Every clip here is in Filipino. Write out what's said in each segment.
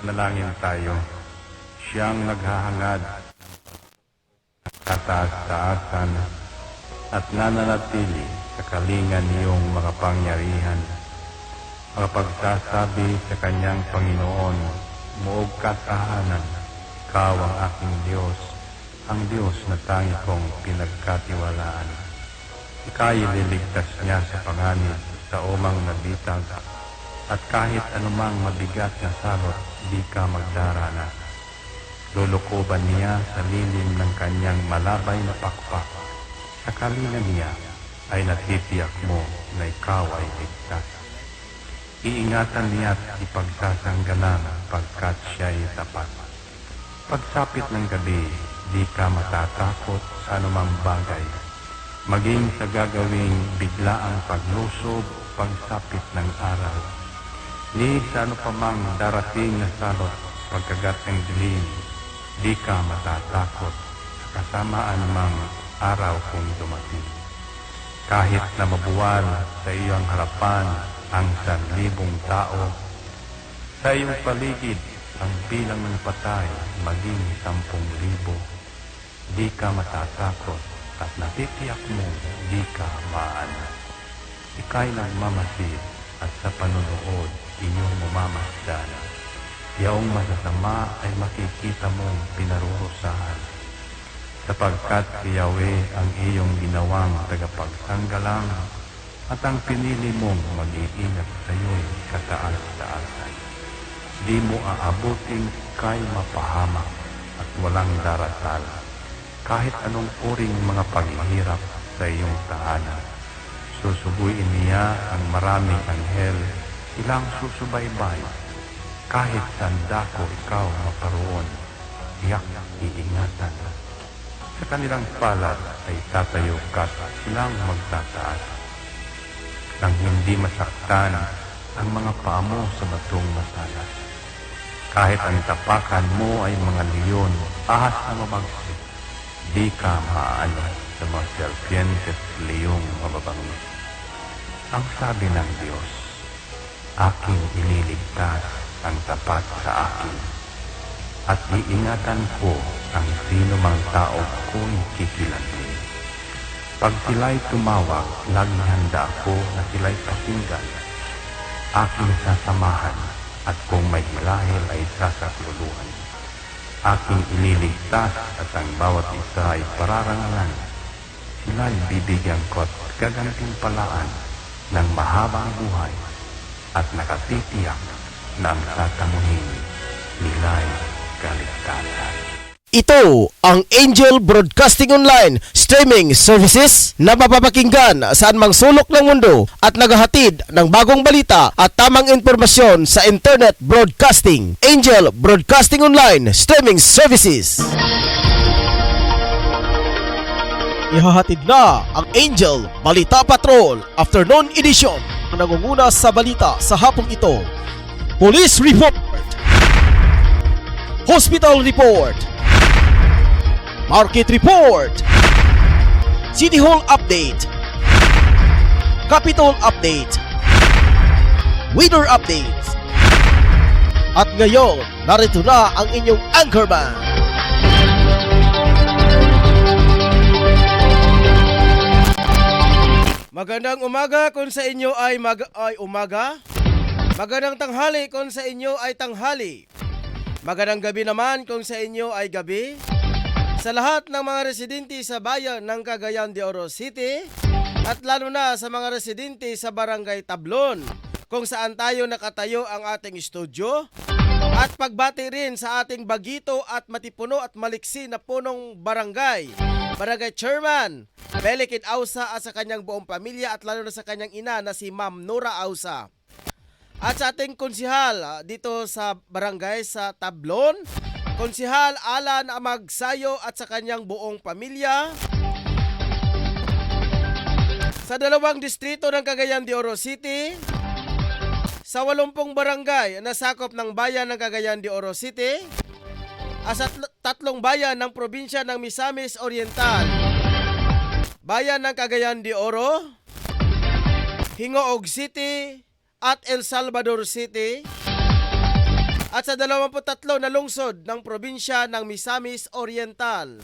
Nalangin tayo. Siyang naghahangad, kataas-taasan, at nananatili sa kalingan niyong makapangyarihan. Makapagsasabi sa kanyang Panginoon, muog katahanan, ikaw ang aking Diyos, ang Diyos na tangi kong pinagkatiwalaan. Ika'y liligtas niya sa panganib sa umang nabitag, at kahit anumang mabigat na salot, di ka magdarana. Lulukoban niya sa lilim ng kanyang malabay na pakpak. Sa kalinga niya ay natitiyak mo na ikaw ay ligtas. Iingatan niya't ipagsasanggalang pagkat siya'y tapat. Pagsapit ng gabi, di ka matatakot sa anumang bagay. Maging sa gagawing biglaang paglusob, pagsapit ng araw. Ni sa ano pa mang darating na salot, pagkagat ng dilim, di ka matatakot sa kasamaan mang araw kung dumating. Kahit na mabuwal sa iyong harapan ang 1,000 tao, sa iyong paligid ang bilang ng patay maging 10,000, di ka matatakot at natitiyak mo di ka maano. Ika'y nagmamasid at sa panunood inyong mamamasdan. Yaong masasama ay makikita mong pinarurusahan, sapagkat si Yahweh ang iyong ginawang tagapagsanggalang at ang pinili mong mag-iingat sa iyo'y kataas-taasan. Di mo aabuting kay mapahamak at walang darasal, kahit anong uring mga paghihirap sa iyong tahanan. Susubuin niya ang maraming anghel, ilang susubaybay. Kahit sandako ikaw maparoon, tiyak iingatan. Sa kanilang palad ay tatayo ka't silang magtataas. Nang hindi masaktan ang mga paa mo sa batong masalas. Kahit ang tapakan mo ay mga leon, ahas na mabagsik, di ka maaano sa mga serpientes leong mababangis. Ang sabi ng Diyos, aking ililigtas ang tapat sa akin, at iingatan ko ang sino mang tao ko'y kikilantin. Pag sila'y tumawag, laging handa ako na sila'y pakinggan. Aking sasamahan, at kung may hilahil ay sasakluluhan. Aking ililigtas at ang bawat isa ay pararangalan. Sila'y bibigyan ko at gagantimpalaan ng mahabang buhay at nakatitiyak na ang tatamuhin nila'y kaligtasan. Ito ang Angel Broadcasting Online streaming services na mapapakinggan saan mang sulok ng mundo at naghahatid ng bagong balita at tamang impormasyon sa internet broadcasting. Angel Broadcasting Online streaming services. Ihahatid na ang Angel Balita Patrol Afternoon Edition. Ang nangunguna sa balita sa hapong ito: Police Report, Hospital Report, Market Report, City Hall Update, Capitol Update, Weather Updates. At ngayon, narito na ang inyong anchorman. Magandang umaga kung sa inyo ay umaga. Magandang tanghali kung sa inyo ay tanghali. Magandang gabi naman kung sa inyo ay gabi. Sa lahat ng mga residente sa bayan ng Cagayan de Oro City at lalo na sa mga residente sa Barangay Tablon, kung saan tayo nakatayo ang ating studio, at pagbati rin sa ating bagito at matipuno at maliksi na punong barangay Chairman Belikid Ausa at sa kanyang buong pamilya at lalo na sa kanyang ina na si Ma'am Nora Ausa. At sa ating konsihal dito sa barangay sa Tablon, Konsihal Alan Amagsayo at sa kanyang buong pamilya. Sa 2 distrito ng Cagayan de Oro City, sa 80 barangay na sakop ng bayan ng Cagayan de Oro City, at sa 3 bayan ng probinsya ng Misamis Oriental, bayan ng Cagayan de Oro, Hingoog City at El Salvador City, at sa 23 na lungsod ng probinsya ng Misamis Oriental.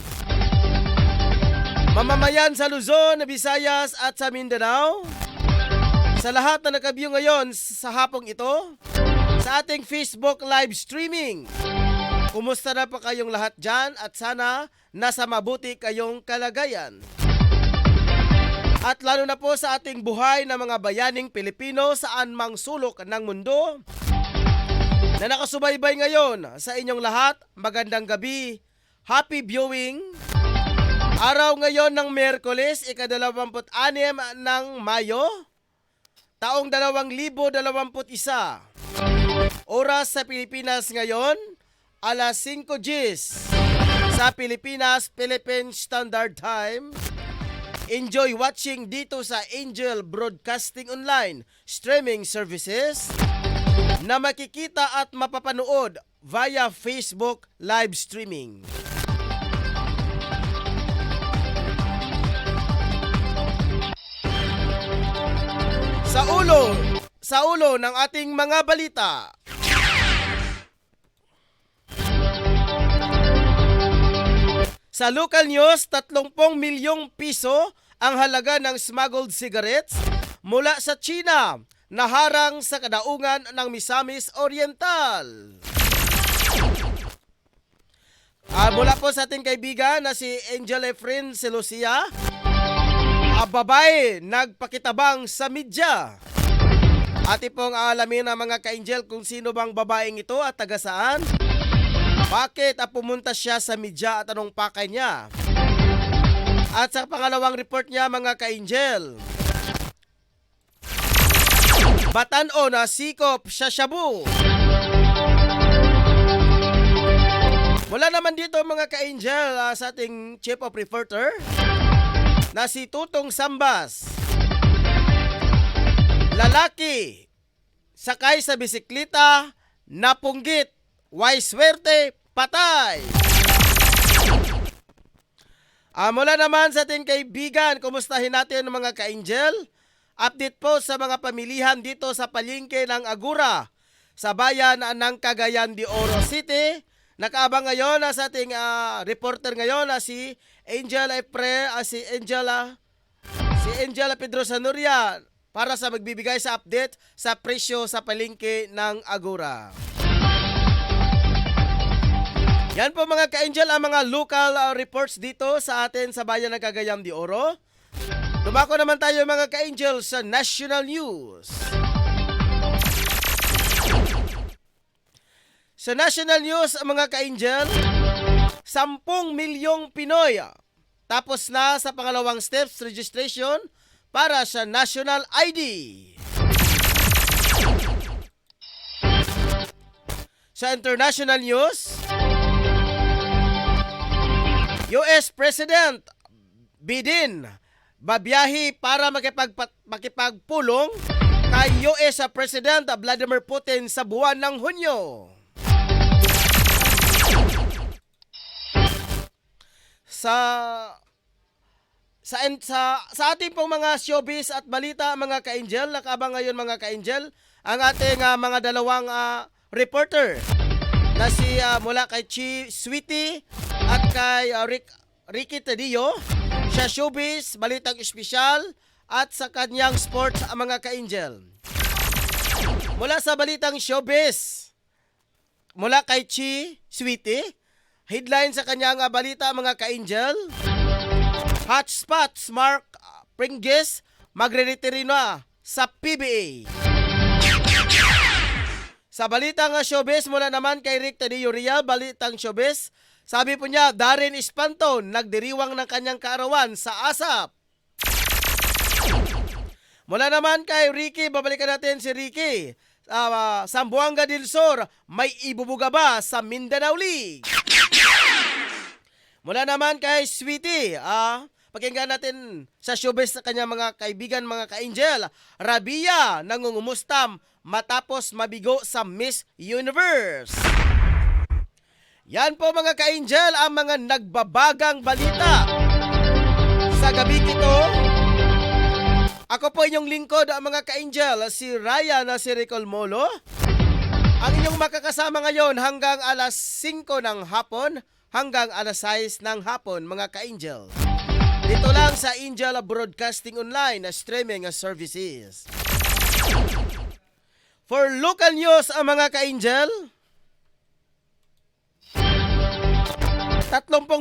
Mamamayan sa Luzon, Visayas at sa Mindanao, sa lahat na nakabiyo ngayon sa hapong ito, sa ating Facebook live streaming, kumusta na pa kayong lahat dyan at sana nasa mabuti kayong kalagayan. At lalo na po sa ating buhay na mga bayaning Pilipino saan mang sulok ng mundo na nakasubaybay ngayon sa inyong lahat, magandang gabi, happy viewing. Araw ngayon ng Miyerkules, ika-26 ng Mayo, taong 2021. Oras sa Pilipinas ngayon, alas 5 Gs. Sa Pilipinas, Philippine Standard Time. Enjoy watching dito sa Angel Broadcasting Online Streaming Services na makikita at mapapanood via Facebook live streaming. Sa ulo ng ating mga balita. Sa local news, 30 milyong piso ang halaga ng smuggled cigarettes mula sa China naharang sa kadaungan ng Misamis Oriental. Mula po sa ating kaibigan na si Angel Efren Celosia, babae nagpakitabang sa media. Ati pong alamin na mga ka-angel kung sino bang babaeng ito at taga saan. Bakit pumunta siya sa media at anong pakay niya? At sa pangalawang report niya mga ka-angel, Batan-o na sikop sa shabu. Wala naman dito mga ka-angel sa ating chief of reporter na si Tutong Sambas. Lalaki sakay sa bisikleta, napunggit, way swerte, patay. Mula naman sa ating kaibigan, kumustahin natin mga ka-angel? Update po sa mga pamilihan dito sa palengke ng Agura sa bayan ng Cagayan de Oro City. Nakaabang ngayon sa ating reporter ngayon si Angela si Angela Pedro Sanuria para sa magbibigay sa update sa presyo sa palengke ng Agura. Yan po mga ka-angel ang mga local reports dito sa atin sa bayan ng Cagayan de Oro. Dumako naman tayo mga ka-angel sa national news. Sa national news mga ka-angel, 10 milyong Pinoy tapos na sa pangalawang steps registration para sa national ID. Sa international news, US President Biden babiyahe para makipagpulong kay US President Vladimir Putin sa buwan ng Hunyo. Sa ating pong mga showbiz at balita mga ka-angel, nakabang ngayon mga ka-angel ang ating mga dalawang reporter na si mula kay Chi Sweetie at kay Ricky Tadillo sa showbiz, balitang espesyal at sa kanyang sports mga ka-angel. Mula sa balitang showbiz, mula kay Chi Sweetie, headline sa kanyang balita mga ka-angel, hotspots Mark Pringles magre-retire na sa PBA. Sa balitang showbiz, mula naman kay Rick Tadillo Real, balitang showbiz, sabi po niya, Darren Espanton nagdiriwang ng kanyang kaarawan sa ASAP. Mula naman kay Ricky, babalikan natin si Ricky. Zamboanga del Sur, may ibubuga ba sa Mindanao League? Mula naman kay Sweetie, pakinggan natin sa showbiz sa kanyang mga kaibigan, mga ka-angel. Rabia nangungumustam matapos mabigo sa Miss Universe. Yan po mga ka-angel ang mga nagbabagang balita. Sa gabi ito, ako po inyong lingkod ang mga ka-angel, si Ryan na si Ricol Molo. Ang inyong makakasama ngayon hanggang alas 5 ng hapon, hanggang alas 6 ng hapon, mga ka-angel. Dito lang sa Angel Broadcasting Online na streaming services. For local news, mga ka-angel, 30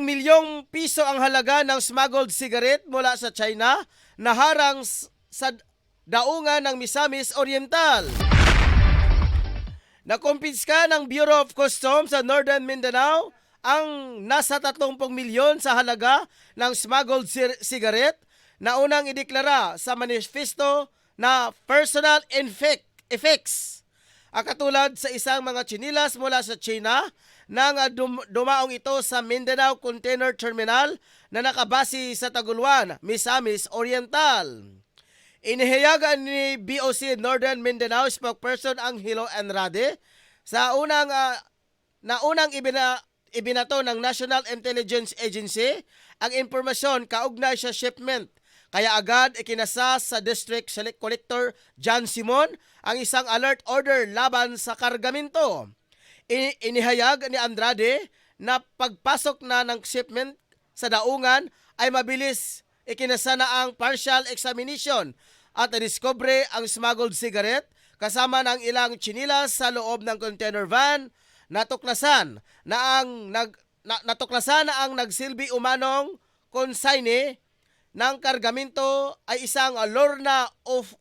milyong piso ang halaga ng smuggled cigarette mula sa China na harang sa daungan ng Misamis Oriental. Nakumpiska ng Bureau of Customs sa Northern Mindanao ang nasa 30 milyon sa halaga ng smuggled cigarette na unang ideklara sa manifesto na personal effects. Katulad sa isang mga tsinilas mula sa China nang dumaong ito sa Mindanao Container Terminal na nakabase sa Taguluan, Misamis Oriental. Inihayagan ni BOC Northern Mindanao spokesperson Angelo Andrade sa unang ibinato ng National Intelligence Agency ang impormasyon kaugnay sa shipment. Kaya agad ikinasa sa District Select Collector John Simon ang isang alert order laban sa kargamento. Inihayag ni Andrade na pagpasok na ng shipment sa daungan ay mabilis ikinasa na ang partial examination at nadiskubre ang smuggled cigarette kasama ng ilang tsinilas sa loob ng container van. Natuklasan na ang nagsilbi umanong consigne ng kargamento ay isang Lorna of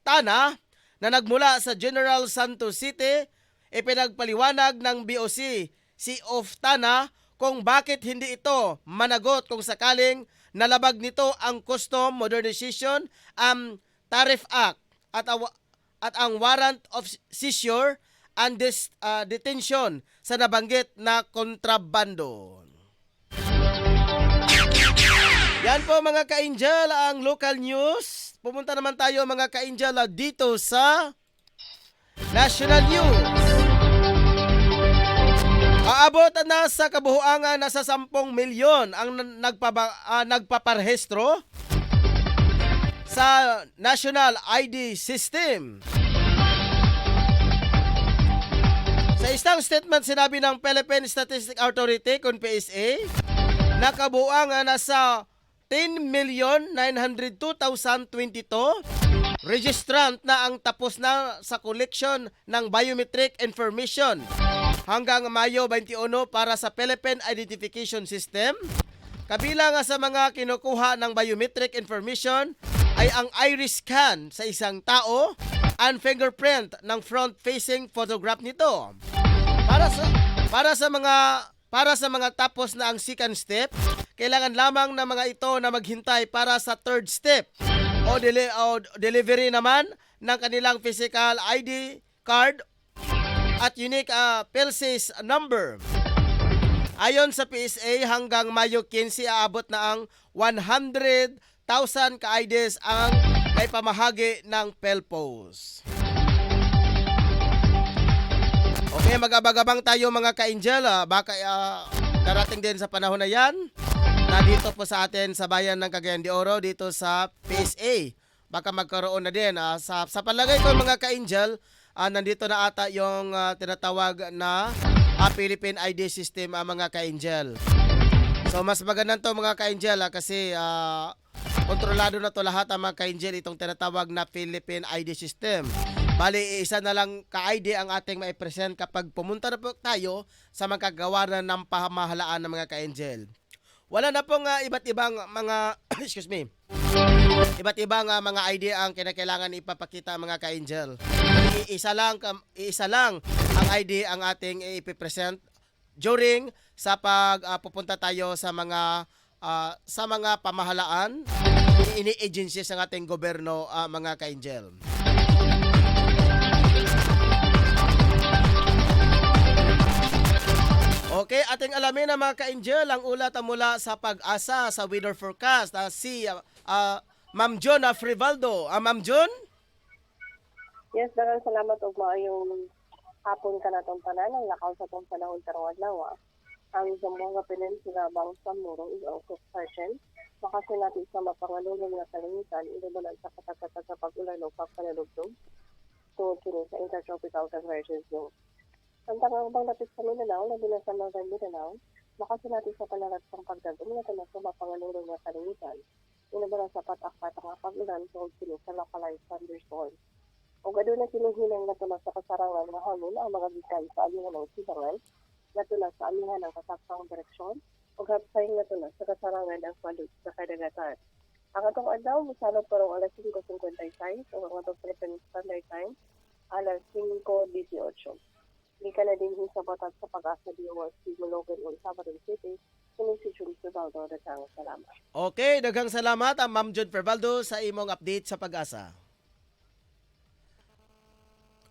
Tana na nagmula sa General Santos City. Ipinagpaliwanag ng BOC si Oftana kung bakit hindi ito managot kung sakaling nalabag nito ang Custom Modernization Tariff Act at ang warrant of seizure and detention sa nabanggit na kontrabando. Yan po mga ka-angel ang local news. Pumunta naman tayo mga ka-angel dito sa National News. Aabot na sa kabuhuan na sa 10 milyon ang nagpaparehistro sa National ID System. Sa isang statement sinabi ng Philippine Statistics Authority kung PSA na kabuhuan na sa 10,902,022 registrant na ang tapos na sa collection ng biometric information hanggang Mayo 21 para sa Philippine Identification System. Kabilang sa mga kinukuha ng biometric information ay ang iris scan sa isang tao and fingerprint ng front-facing photograph nito. Para sa mga tapos na ang second step, kailangan lamang ng mga ito na maghintay para sa third step o delivery naman ng kanilang physical ID card at unique PLC's number. Ayon sa PSA, hanggang Mayo 15 aabot na ang 100,000 ka-IDs ang may pamahagi ng PhilPos. Okay, mag-abang-abang tayo mga ka-angel. Baka darating din sa panahon na yan na dito po sa atin sa bayan ng Cagayan de Oro, dito sa PSA. Baka magkaroon na din. Sa palagay ko mga ka-angel, nandito na ata yung tinatawag na Philippine ID System mga ka-angel. So mas magandang to mga ka-angel kasi kontrolado na to lahat mga ka-angel itong tinatawag na Philippine ID System. Bali, isa na lang ka-ID ang ating maipresent kapag pumunta na po tayo sa magkagawa ng pamahalaan ng mga ka-angel. Wala na pong iba't ibang mga iba't ibang mga ID ang kinakailangan ipapakita mga ka-angel. Isa lang ang ID ang ating ipipresent during sa pupunta tayo sa mga pamahalaan, ini-agencies ng ating gobyerno mga ka-angel. Okay, ating alamin na mga ka-angel ang ulat mula sa Pag-asa sa weather forecast. Si Ma'am John Frivaldo. Ma'am John? Yes, dagang salamat og maayong hapon ka natong tanan ang lakaw sa tong panahon karon adlaw. Ang Zamboanga Peninsula Bangsamoro Muro is also certain. Makasinati sa mapangalulong nga kalangitan inuman sa katakata sa pag-ulan o pagpanalugtog. tungod kini sa Intertropical Convergence Zone. Ang tangang bang lapit sa Mindanao, labi na sa Northern Mindanao, makasinati sa panarat ng pagdagom na tanas sa mapangalulong nga kalingitan. Inabara sa patak-patak nga pag-ulan tungod kini sa localized thunderstorm. O gado na kinuhinang natulas sa kasarangan nga hangin ang mga gikan sa alihan ng sibangan, natulas sa alihan ng kasaksang direksyon, o hapsay natulas sa kasarangan ng palud sa kadagatan. Ang atong adlaw, misalot parang alas 5:56 o ang atong Philippine Standard Time, alas 5:18. Hindi ka na din sa batat sa pag-asa DORC Mologan o Sabadell City, kini si Jun Perbaldo. Daghang salamat. Okay, daghang salamat ang Ma'am Jun Perbaldo sa imong update sa pag-asa.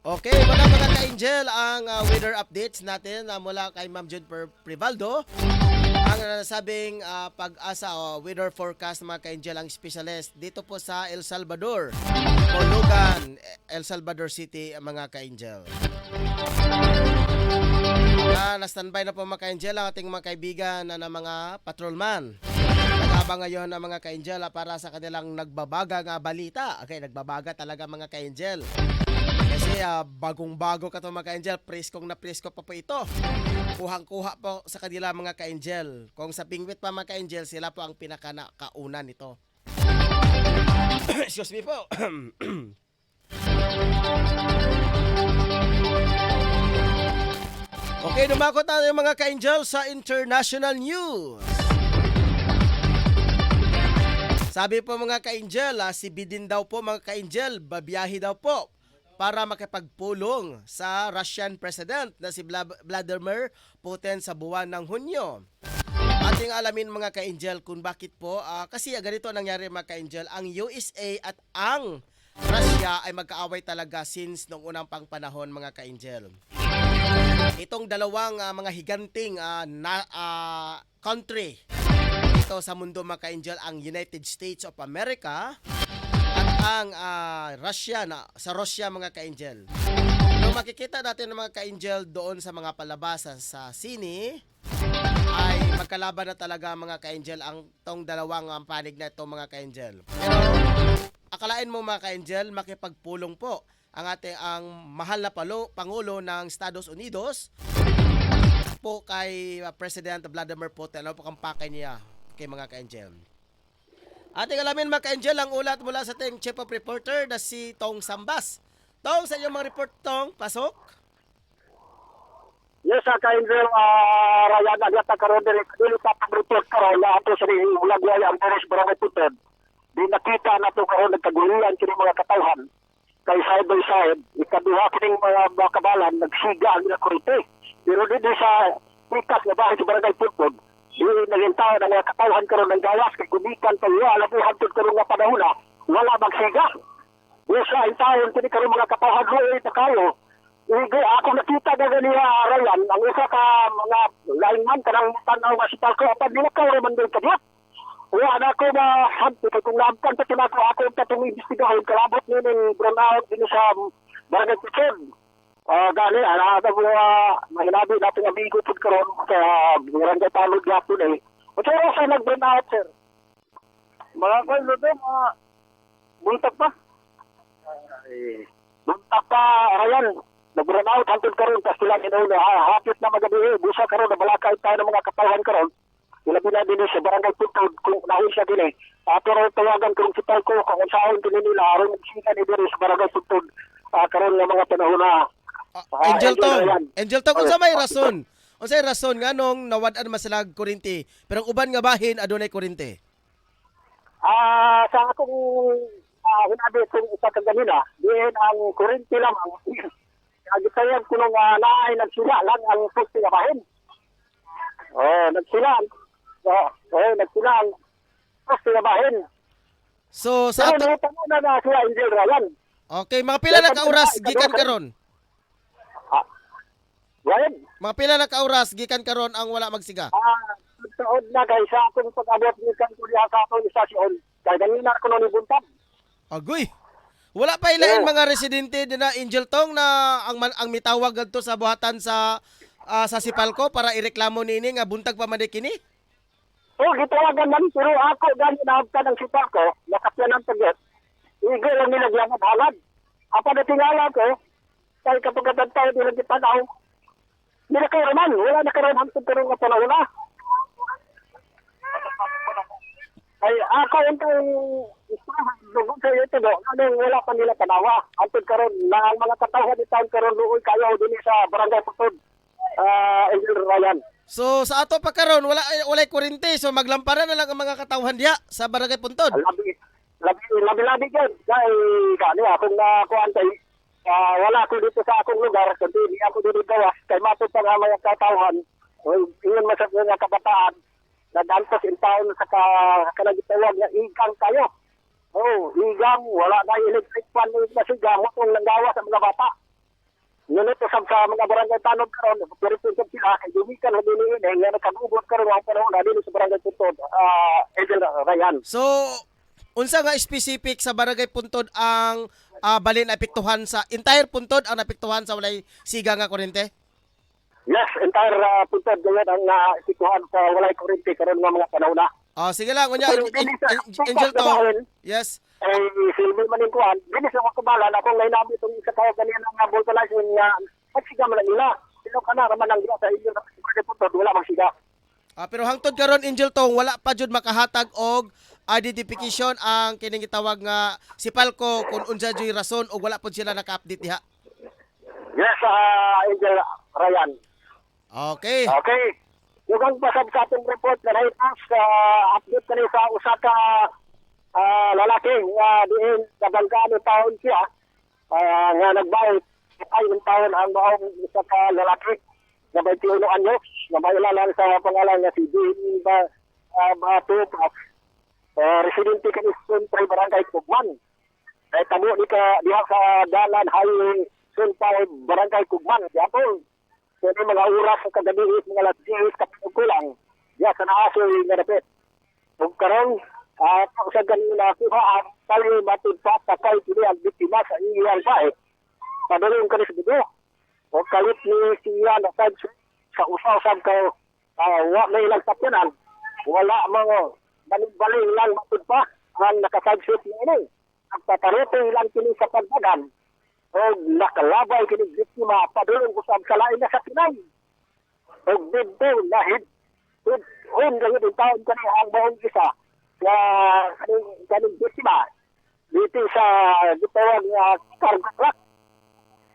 Okay, mga ka-angel, ang weather updates natin mula kay Ma'am Jun Perbaldo. Ang nasabing pag-asa o weather forecast mga ka-angel ang specialist dito po sa El Salvador, Mologan, El Salvador City mga ka-angel. Na-standby na po mga ka-angel ang ating mga kaibigan na mga patrolman. Nag-abang ngayon ang mga ka-angel para sa kanilang nagbabaga nga balita. Okay, nagbabaga talaga mga ka-angel. Kasi bagong-bago ka to mga ka-angel, preskong na presko pa po ito. Kuhang-kuha po sa kanila mga ka-angel. Kung sa Pingwit pa mga ka-angel, sila po ang pinaka-kauna nito. Excuse me po. Okay, dumakot tayo mga ka-angel sa international news. Sabi po mga ka-angel, si Biden daw po mga ka-angel, babiyahe daw po para makipagpulong sa Russian President na si Vladimir Putin sa buwan ng Hunyo. Ating alamin mga ka-angel kung bakit po, kasi ganito nangyari mga ka-angel, ang USA at ang Russia ay magkaaway talaga since noong unang pang panahon mga ka-angel. Itong dalawang mga higanting country ito sa mundo mga ka-angel, ang United States of America at ang Russia sa Russia mga ka-angel. Kung makikita natin ng mga ka-angel doon sa mga palabasa sa sine, ay magkalaban na talaga mga ka-angel ang tong dalawang panig na ito mga ka-angel. Pero akalain mo mga ka-angel, makipagpulong po ang mahal na Pangulo ng Estados Unidos po kay President Vladimir Putin. Ano po kang pakay niya kay mga ka-angel? Ating alamin mga ka-angel ang ulat mula sa ating Chief of Reporter na si Tong Sambas. Tong, sa inyong mga report, Tong, pasok. Yes, ka-angel, Ryan, agyata karon dili sa pag-report karon na ato sa Ulagway ang Paris Barangay Putod. Di nakita na ito karon nagkagulian kini mga katawhan. Kay side by side, ikaduha kining mga kabalan, nagsiga ang nakurite. Pero dito sa pikas na bahay sa Barangay Putod, di nagintaw na mga katawhan karon ng gawas, kay gumikan pa yun, alam mo, hantod karon nga panahon na, wala magsiga. Yes, ang taon, kini karon mga katawhan, ruoy na kayo. Ako nakita na ganiya, Ryan, ang isa ka mga lineman, kanang tanaw nga si Palco, apad nila kayo naman doon kadiyak. Wala na ako mahanti, kaya kung naampan pa tinako ako yung tatong imbestigahin, kalabot nyo ng burnout din sa Barangay Putod. Gani, ada mo mahinabi natin amigo po karon sa Barangay Talod Gapon eh. O kaya sa nag-burnout, sir? Mga kwento to, mga buntag pa. Buntag pa, Ryan. Nag-burnout, hantod karon, tas sila inuna, hapit na magabi, busa karon, nabalakay tayo ng mga kapahan karon. Ilabi na din sa Barangay Putod kung nahil siya din eh. Pero tawagan ko si Palco kung saan din nila aron magsika ni din sa Barangay Putod karon nga mga panahon na. Angel Tong, unsa may rason? Unsay rason nga nung nawad-an masalag kuryente pero ang uban nga bahin adunay kuryente? Sa akong hinabi kung isa ka ganina, diin ang kuryente lamang. Agitayan ko nung naay nagsila lang ang poste nga bahin. Nagsilang. Nagsilang. Poste nga bahin. So sa ato na sila Angel Ryan. Okay, mga pila na ka-oras gikan karon? Ryan? Mga pila na ka-oras gikan karon ang wala magsiga? Tuod na guys, sa akong pag-abot gikan ko diha sa akong istasyon. Kaya ganina ko ni buntag. Agoy. Wala pa ilain mga residente din na Angel Tong na ang mitawag adto sa buhatan sa Sipalco para ireklamo nini nga buntag pa man kini? Gitawagan man pero ako gani na ng Sipalco, nakapyan ang tagyot. Igo lang nila diyan halad. Apa na tingala ko, kay kapag tayo din nagtanaw, hindi na kayo naman, wala na kayo naman pero nga panahon na. Ay, ako yung dugon sa ito do, wala pa nila tanawa. Antod karon na ang mga katawhan ni taon karon luoy kayo din sa barangay Putod. Angel Ryan. So sa ato pa karon walay kurente, so maglamparan na lang ang mga katawhan diha sa Barangay Puntod. Labi dyan. Kaya kani akong nakuhan kay wala ako dito sa akong lugar, kundi di ako dito gawas. Kay matod pa nga mga katawhan, ingon masag nga kabataan, nadantos in taon sa kanagitawag nga igang kayo. Oh, igang, wala na electric fan na siga, motong nanggawa sa mga bata. Ngunit sa mga barangay tanong karon, pero sila kay dumikan na diniin, nga nakagubot karon ang panahon na dito sa barangay Puntod, Angel Ryan. So unsa nga specific sa Barangay Puntod ang balin apektuhan sa entire Puntod ang napektuhan sa walay siga nga kurente? Yes, entire Puntod ngayon ang naisikuhan sa walay kurente karon nga mga panahon na. Sige lang, kunya Angel Tong. Yes. Ay silbi man ning kuan, dinis ako kumalan ako ngay nabi tong isa tayo kanina nga vulcanizing nga magsiga man nila. Sino kana raman ang sa inyo sa Puntod wala magsiga. Pero hangtod karon Angel Tong wala pa jud makahatag og identification ang kining gitawag nga si Palco kung unsa joy rason og wala pod sila naka-update diha. Yes, Angel Ryan. Okay. Okay. Yung pasab sa atong report na naitas update kanina sa usa ka lalaki nga diin nabanggaan ng taon siya nga nagbayad ay ng taon ang maong isa ka lalaki na 21 anyos na mailalan sa pangalan na si Dean Batupas. Residente ka ni Barangay Kugman. Ay tamo ni ka diha sa dalan highway Suntay Barangay Kugman. Diapon. So ni mga oras sa kagabi mga alas 10 kapag kulang. Diya sa naasoy nga dapit. Ug karon sa ganina kuha ang tali matod pa sakay kini ang biktima sa iyang bahay. Padulong ka ni sa dugo. O kalit ni siya na sa usaw-usab ka wa may ilang sapyanan. Wala mga balik-balik lang matod pa ang nakasabshoot ni ini. Ang patarete lang kini sa pagbagan. O nakalabay kini biktima padulong usab sa lain na sa Pinay. O dito lahid. Uy, ngayon yung taon ka ni ang buong isa na kaning biktima dito sa gitawag nga cargo truck.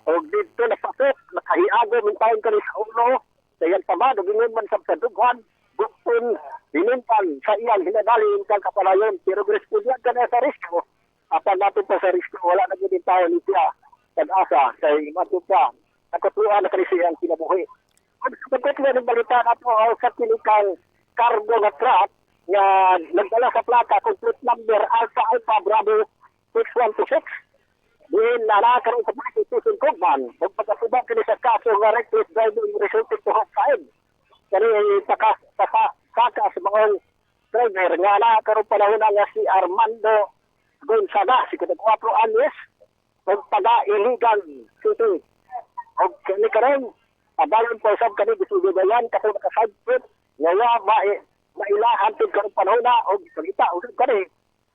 O dito napasok, nakahiago ng taon ka ni sa ulo. Dayan tama, nagingin man sa dughan, bukton, binintan sa iyang hinadalin kang kapalayon. Pero respondiyan ka na sa risko. Apan natin pa sa risko, wala na din taon ni siya. Tag-asa, kay matod pa. Nakatuan na kanisi ang kinabuhi. Pagkat na ng balita na po sa kinikang cargo na truck na nagdala sa plaka complete number Alpha Alpha Bravo 6126. Diin na nakakaroon sa Police Station Kugman. Magpagkasubang kini sa kaso nga reckless driving resulted to homicide. Kani saka sa mga driver nga nakakaroon panahon nga si Armando Gonzaga, 54 anyos, magpaga-illegal city. O kani karon abayon po sab kani gisugayan katong naka-sidestep nga mailahan tud karon panahon na og salita usab kani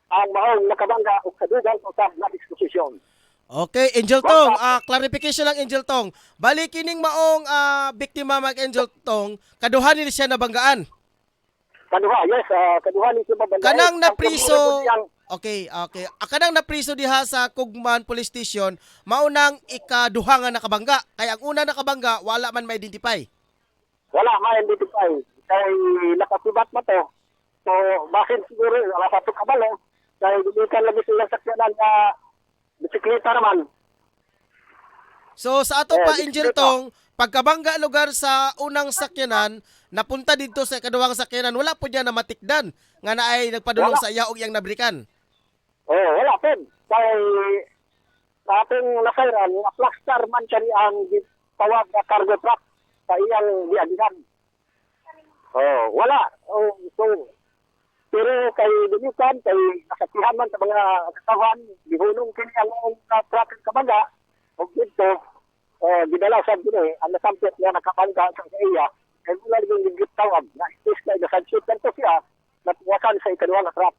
ang maong nakabangga og kadugang usab na disposisyon. Okay, Angel Tong, clarification lang Angel Tong. Bali kining maong biktima mag Angel Tong, kaduha ni siya nabanggaan. Kaduha, yes, kaduha ni siya mabanggaan. Kanang napriso. Okay. Kanang napriso diha sa Kugman Police Station, maunang ikaduha nga nakabangga. Kaya ang una nakabangga wala man ma-identify. Wala ma-identify. Kay nakasibat mo to. So, basin siguro, wala pa ito kabalo. Kaya gumikan lagi silang sakyanan na bisikleta naman. So, sa ato pa, Angel Tong, pagkabangga lugar sa unang sakyanan, napunta dito sa kaduwang sakyanan, wala po niya na matikdan nga na ay nagpadulong sa iya o iyang nabrikan. Wala po. Kaya ating nasairan, plaster man siya ang tawag na cargo truck sa iyang diadigan. Wala. So, pero kay Dumikan, kay nasakihan man sa mga katawan, gihunong kini ang traffic kabaga, o dito, gidala sa gini, ang nasampit nga nakabangga sa iya, kaya mula naging tawag, na-space na nasanshoot lang to siya, natuwasan sa ikaduwa na truck.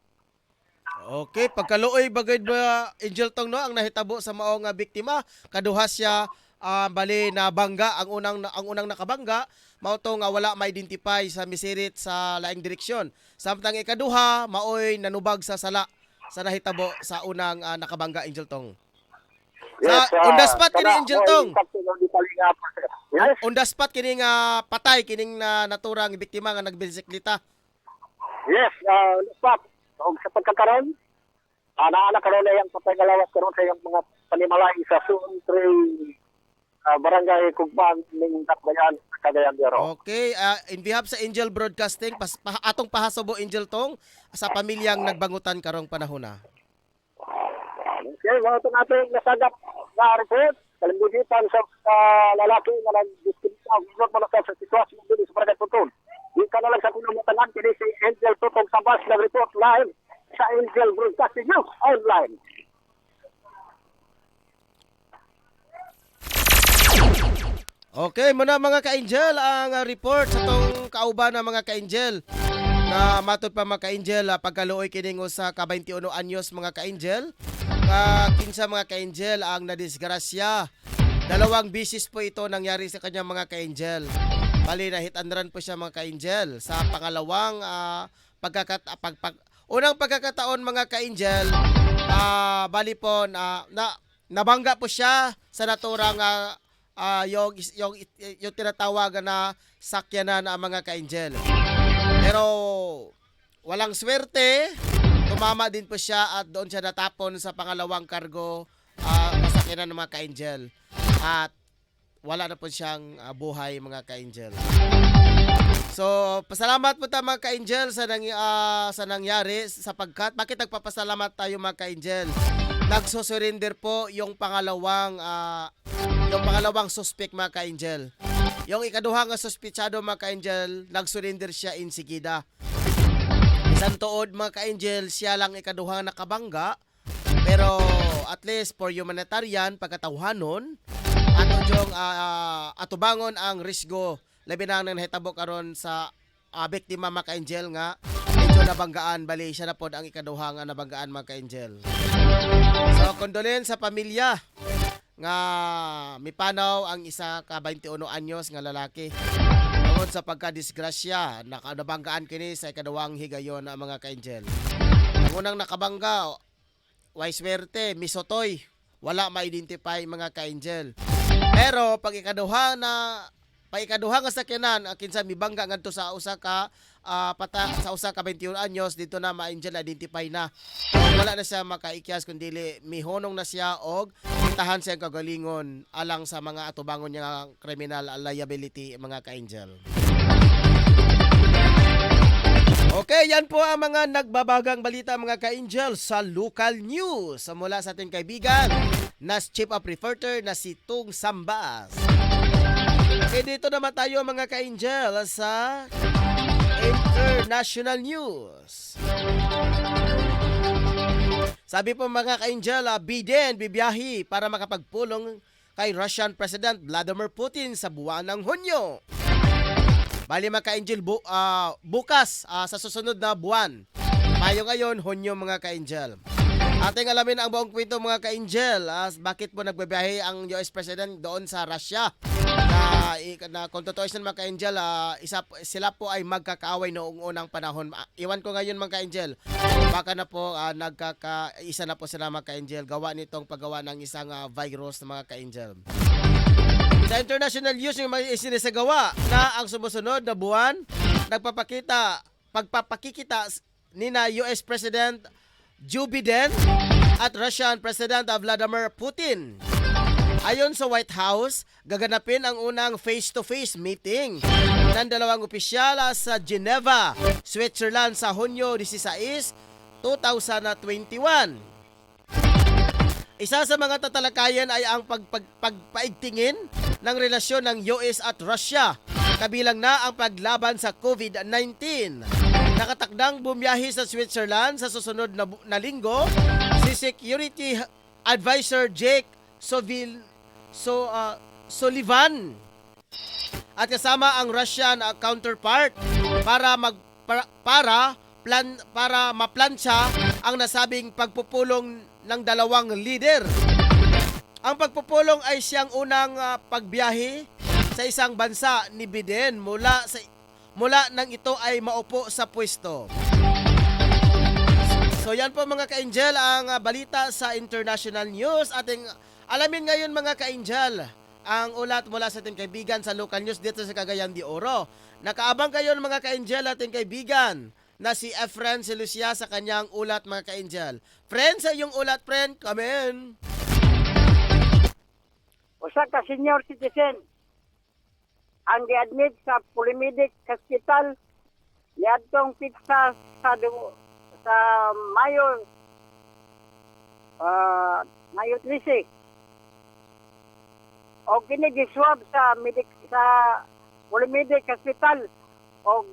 Okay, pagkaluoy bagay ba Angel Tong no ang nahitabo sa mao nga biktima, kaduha siya bali na bangga ang unang nakabangga mao to nga wala ma-identify sa misirit sa laing direksyon. Samtang ikaduha maoy nanubag sa sala sa nahitabo sa unang nakabangga Angel Tong. On the spot kini Angel Tong. Yes. On the spot kini nga patay kining naturang biktima nga nagbisikleta. Yes, stop. O sa pagkakaroon, naana karon na yung patay ngalawas karon sa yung mga panimalay sa Suntri Barangay Kugban ning Dakbayan, Cagayan de Oro. Okay, in behalf sa Angel Broadcasting, atong pahasubo Angel Tong sa pamilyang nagbangutan karong panahon na. Okay, mga ito natin nasagap na report. Kalimbugitan sa lalaki na nag-diskriminasyon sa sitwasyon din sa Barangay Putol. Di ka na lang sa pinumutangan, kini si Angel Tutong Sabas na report live sa Angel Broadcasting News Online. Okay, muna mga ka-Angel, ang report sa tong kauban ng mga ka-Angel na matod pa mga ka-Angel pagkaluoy kining usa ka 21 anyos mga ka-Angel. Kinsa mga ka-Angel ang nadisgrasya. Dalawang bisis po ito nangyari sa kanyang mga ka-Angel. Bali na hit and run po siya mga ka-Angel. Sa pangalawang unang pagkakataon mga ka-Angel, bali po nabangga po siya sa naturang yung tinatawag na sakyanan ng mga ka-Angel. Pero walang swerte, tumama din po siya at doon siya natapon sa pangalawang kargo masakyanan ng mga ka-Angel. At wala na po siyang buhay mga ka-Angel. So, pasalamat po tayo mga ka-Angel sa nangyari sapagkat bakit nagpapasalamat tayo mga ka-Angel? Nagsusurrender po yung pangalawang suspect mga ka-Angel. Yung ikaduha nga suspitsado mga ka-Angel, nagsurrender siya insigida. Isang tuod mga ka-Angel, siya lang ikaduha nakabangga. Pero at least for humanitarian pagkatawhanon atubangon ang risgo labi na nang nahitabo karon sa biktima mga ka-Angel nga medyo nabanggaan bali siya na pod ang ikaduha nga nabanggaan mga ka-Angel. So condolence sa pamilya nga mipanaw ang isa ka 21 anyos nga lalaki tungod sa pagkadisgrasya nabanggaan kini sa ikaduhang higayon na mga ka-Angel. Ang unang nakabangga way swerte misotoy wala ma-identify mga ka-Angel. Pero pag ikaduha nga sakyanan kinsa mibangga ngadto sa usa ka 21 anyos dito na ma-Angel identify na. Wala na siya makaikyas kundi mihonong na siya og tahan siya kagalingon alang sa mga atubangon niya criminal liability mga ka-Angel. Okay, yan po ang mga nagbabagang balita mga ka-Angel sa local news. Mula sa ating kaibigan na Chief of Reporter na si Tung Sambas. Okay, dito naman tayo mga ka-Angel sa international news. Sabi po mga ka-Angel, Biden bibiyahe para makapagpulong kay Russian President Vladimir Putin sa buwan ng Hunyo. Bali mga ka-Angel, bukas sa susunod na buwan. Mayo ngayon, Hunyo mga ka-Angel. Ating alamin ang buong kwento mga ka-Angel. Bakit po nagbibiyahe ang US President doon sa Russia? Na kung totoo mga ka-Angel, sila po ay magkakaaway noong unang panahon. Iwan ko ngayon mga ka-Angel. Baka na po isa na po sila mga ka-Angel. Gawa nitong paggawa ng isang virus na mga ka-Angel. Sa international news yung sinisagawa na ang sumusunod na buwan, pagpapakikita nina US President Joe Biden at Russian President Vladimir Putin. Ayon sa White House, gaganapin ang unang face-to-face meeting ng dalawang opisyal sa Geneva, Switzerland sa Hunyo 16, 2021. Isa sa mga tatalakayan ay ang pagpaigtingin ng relasyon ng US at Russia, kabilang na ang paglaban sa COVID-19. Nakatakdang bumiyahe sa Switzerland sa susunod na linggo si Security Advisor Jake Sullivan at kasama ang Russian counterpart para maplansya ang nasabing pagpupulong ng dalawang leader. Ang pagpupulong ay siyang unang pagbiyahe sa isang bansa ni Biden mula nang ito ay maupo sa pwesto. So yan po mga ka-angel ang balita sa international news. Ating alamin ngayon mga ka-angel ang ulat mula sa ating kaibigan sa local news dito sa Cagayan de Oro. Nakaabang kayo mga ka-angel ating kaibigan na si Efren Lucia sa kanyang ulat mga ka-angel. Friend, sa iyong ulat friend, come in. Usa ka senior citizen ang gi-admit sa Polymedic Hospital niadtong pitsa sa Mayo Mayo 13. O kini giswab sa Polymedic Hospital o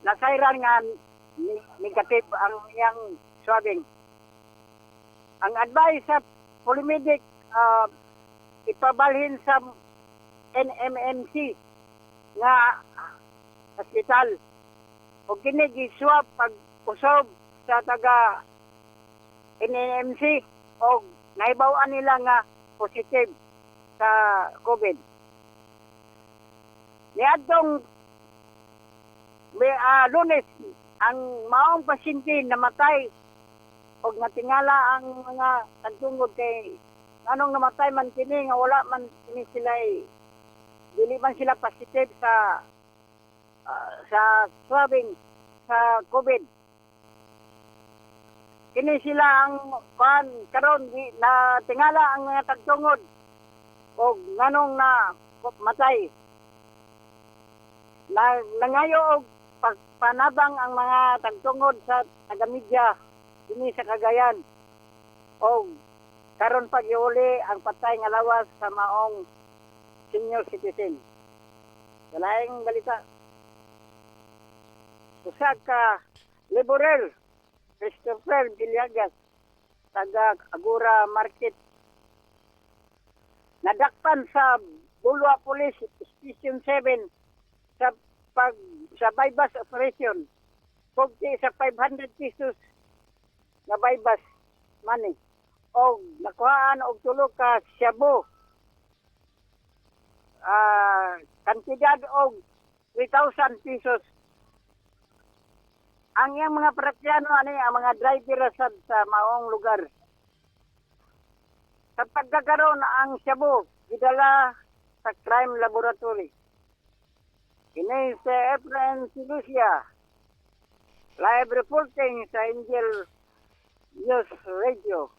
nasairan nga negative ang iyang swabbing. Ang advice sa Polymedic ipabalhin sa NMMC nga hospital o kini giswab pag-usab sa taga NMMC o naibawan nila nga positive sa COVID. Niadtong Lunes ang maong pasyente namatay og natingala ang mga tagtungod kay anong namatay man kini nga wala man kini sila dili man sila positive sa swabbing sa COVID. Kini sila ang karon na tingala ang mga tagtungod og nganong na matay. Nangayo og pagpanabang ang mga tagtungod sa taga-media dinhi sa Cagayan o karon pagiuli ang patay nga lawas sa maong senior citizen. Laing balita. Usa ka laborer Christopher Villegas taga Agora Market nadakpan sa Bulwa Police Station 7 sa bypass operation. Pugti sa 500 pesos na bypass money o nakuhaan og tulo ka shabu kantidad og 3,000 pesos. Ang iyang mga pratyano ang mga driver sa maong lugar. Sa pagkakaroon ang shabu gidala sa crime laboratory. Ini sa Efren Lucia. Live reporting sa Angel News Radio.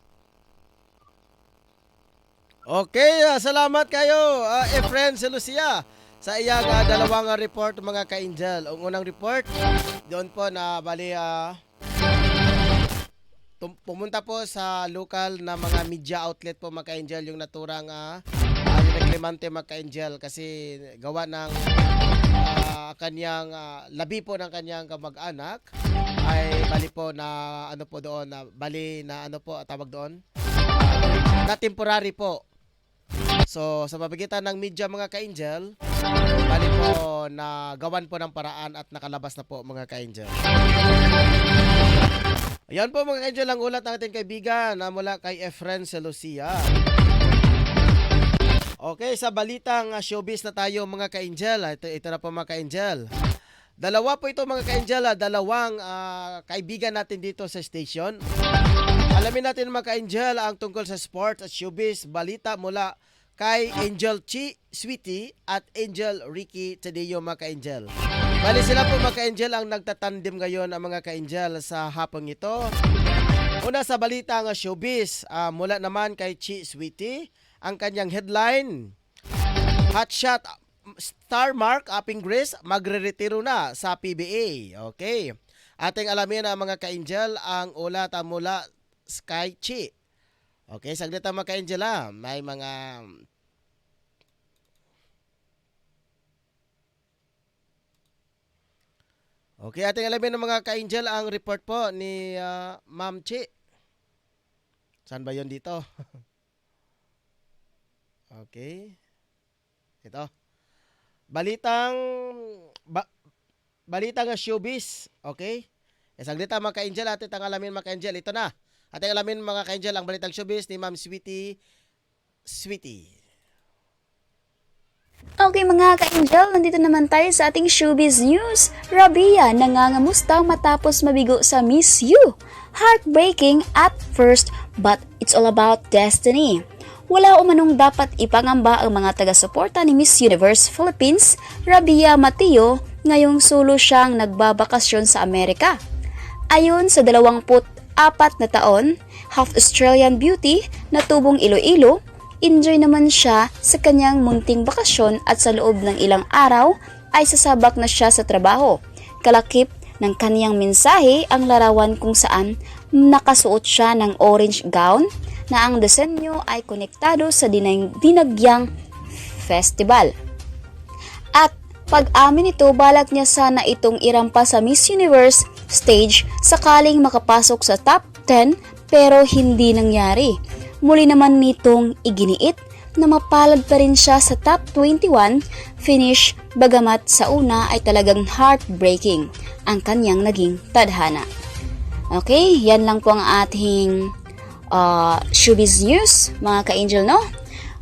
Okay, salamat kayo Efren Lucia sa iyang dalawang report mga ka-angel. Ang unang report doon po na bali pumunta po sa local na mga media outlet po mga ka-angel yung naturang yung nagklimante mga ka-angel kasi gawa ng kanyang labi po ng kanyang kamag-anak ay bali po na ano po doon na bali na ano po tawag doon na temporary po. So sa pagitan ng media mga ka-angel bali po na gawan po ng paraan at nakalabas na po mga ka-angel. Ayan po mga ka-angel ang ulat ng ating kaibigan na mula kay Efren Lucia. Okay, sa balitang showbiz na tayo mga ka-angel. Ito na po mga ka-angel. Dalawa po ito mga ka-angel, dalawang kaibigan natin dito sa station. Alamin natin mga ka-angel ang tungkol sa sports at showbiz balita mula kay Angel Chi Sweetie at Angel Ricky Tadeo mga ka-angel. Bali sila po mga ka-angel ang nagtatandem ngayon ang mga ka-angel sa hapong ito. Una sa balita ng showbiz, mula naman kay Chi Sweetie, ang kanyang headline, Hotshot Star Mark Aping-Gris magre-retiro na sa PBA. Okay. Ating alamin ang mga ka-angel ang ulat mula Sky Chi. Okay, saglit ang mga ka-angel may mga okay, ating alamin ng mga ka-angel ang report po ni Ma'am Chi. Saan ba yon dito? Okay. Ito. Balitang showbiz, okay? Saglita mga ka-angel, ating alamin mga ka-angel. Ito na. Ating alamin mga ka-angel ang balitang showbiz ni Ma'am Sweetie. Okay mga ka-angel, nandito naman tayo sa ating showbiz news. Rabia nangangamusta matapos mabigo sa Miss You. Heartbreaking at first, but it's all about destiny. Wala umanong dapat ipangamba ang mga taga-suporta ni Miss Universe Philippines, Rabia Mateo, ngayong solo siyang nagbabakasyon sa Amerika. Ayon sa 24 na taon, half Australian beauty na tubong Iloilo, enjoy naman siya sa kanyang munting bakasyon at sa loob ng ilang araw ay sasabak na siya sa trabaho. Kalakip ng kaniyang mensahe ang larawan kung saan nakasuot siya ng orange gown na ang disenyo ay konektado sa dinagyang festival. At pag-amin nito, balak niya sana itong irampa sa Miss Universe stage sakaling makapasok sa top 10 pero hindi nangyari. Muli naman nitong iginiit na mapalad pa rin siya sa top 21 finish bagamat sa una ay talagang heartbreaking ang kanyang naging tadhana. Okay, yan lang po ang ating showbiz news mga ka-angel, no?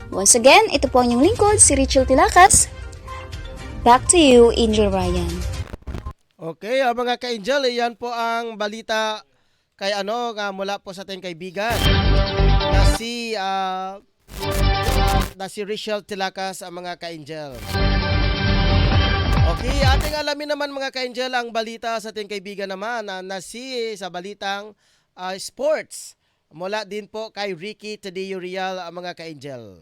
Once again, ito po ang inyong lingkod, si Rachel Tilakas. Back to you, Angel Ryan. Okay, mga ka-angel, yan po ang balita kay mula po sa ating kaibigan na si Rachel Tilakas, ang mga ka-angel. Okay, ating alamin naman mga ka-angel ang balita sa ating kaibigan naman na sa balitang sports. Mula din po kay Ricky Tadeo Real, ang mga ka-angel.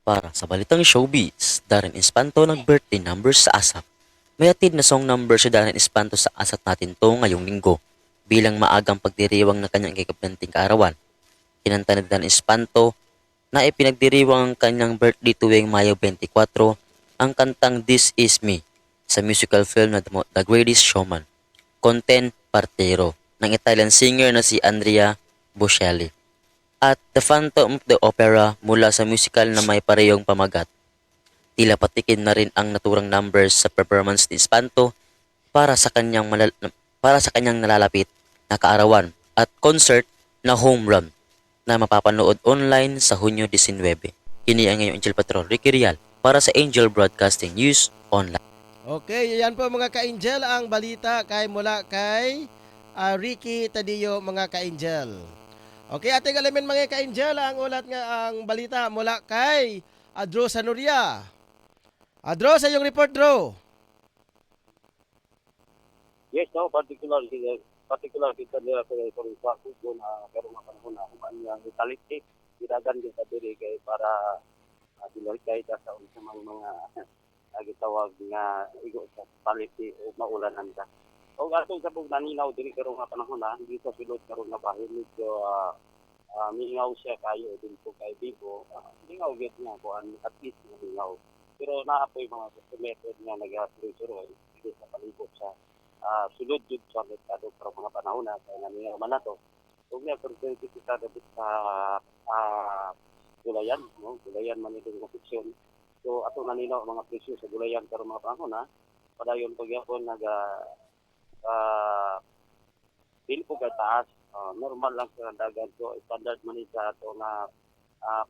Para sa balitang showbiz, Darren Espanto nag-birthday numbers sa ASAP. May atid na song number si Darren Espanto sa ASAP natin to ngayong linggo bilang maagang pagdiriwang na kanyang ikaplanting kaarawan. Kinanta ni Darren Espanto na ipinagdiriwang ang kanyang birthday tuwing Mayo 24 ang kantang This Is Me sa musical film na The Greatest Showman, Content Partero ng Italian singer na si Andrea Bocelli. At The Phantom of the Opera mula sa musical na may parehong pamagat. Tila patikin na rin ang naturang numbers sa performance ni Espanto para sa kanyang nalalapit na kaarawan at concert na Home Run na mapapanood online sa Hunyo 19. Kini ang ngayong Angel Patrol, Ricky Real para sa Angel Broadcasting News Online. Okay, yan po mga ka-angel ang balita mula kay Ricky Tadeo, mga ka-angel. Okay, ating alamin mga ka-angel ang balita mula kay Drew Sanuria. Drew, sa iyong report, Drew. Yes, no, particular kita nila sa kubo na pero nga panahon na kung ano yung italitik, iragan din sa diri kay para dinarikay sa mga gitawag nga igo sa paliti o maulanan ka. O ato sa pag naninaw diri karon nga panahon na hindi sa sulod karon nga bahin medyo mingaw siya kayo din po kay Bibo. Mingaw gid niya ko at least mingaw. Pero naapoy mga customer nga nag-sponsor dito sa palibot sa sulod jud sa merkado para mga panahon na kaya namingaw man nato. Ug nga presente kita dito sa gulayan, no? Gulayan man itong opsyon. So ato naninaw mga presyo sa gulayan karon mga panahon na padayon pagyapon dili po kay taas, normal lang sa dagat so standard man sa ato na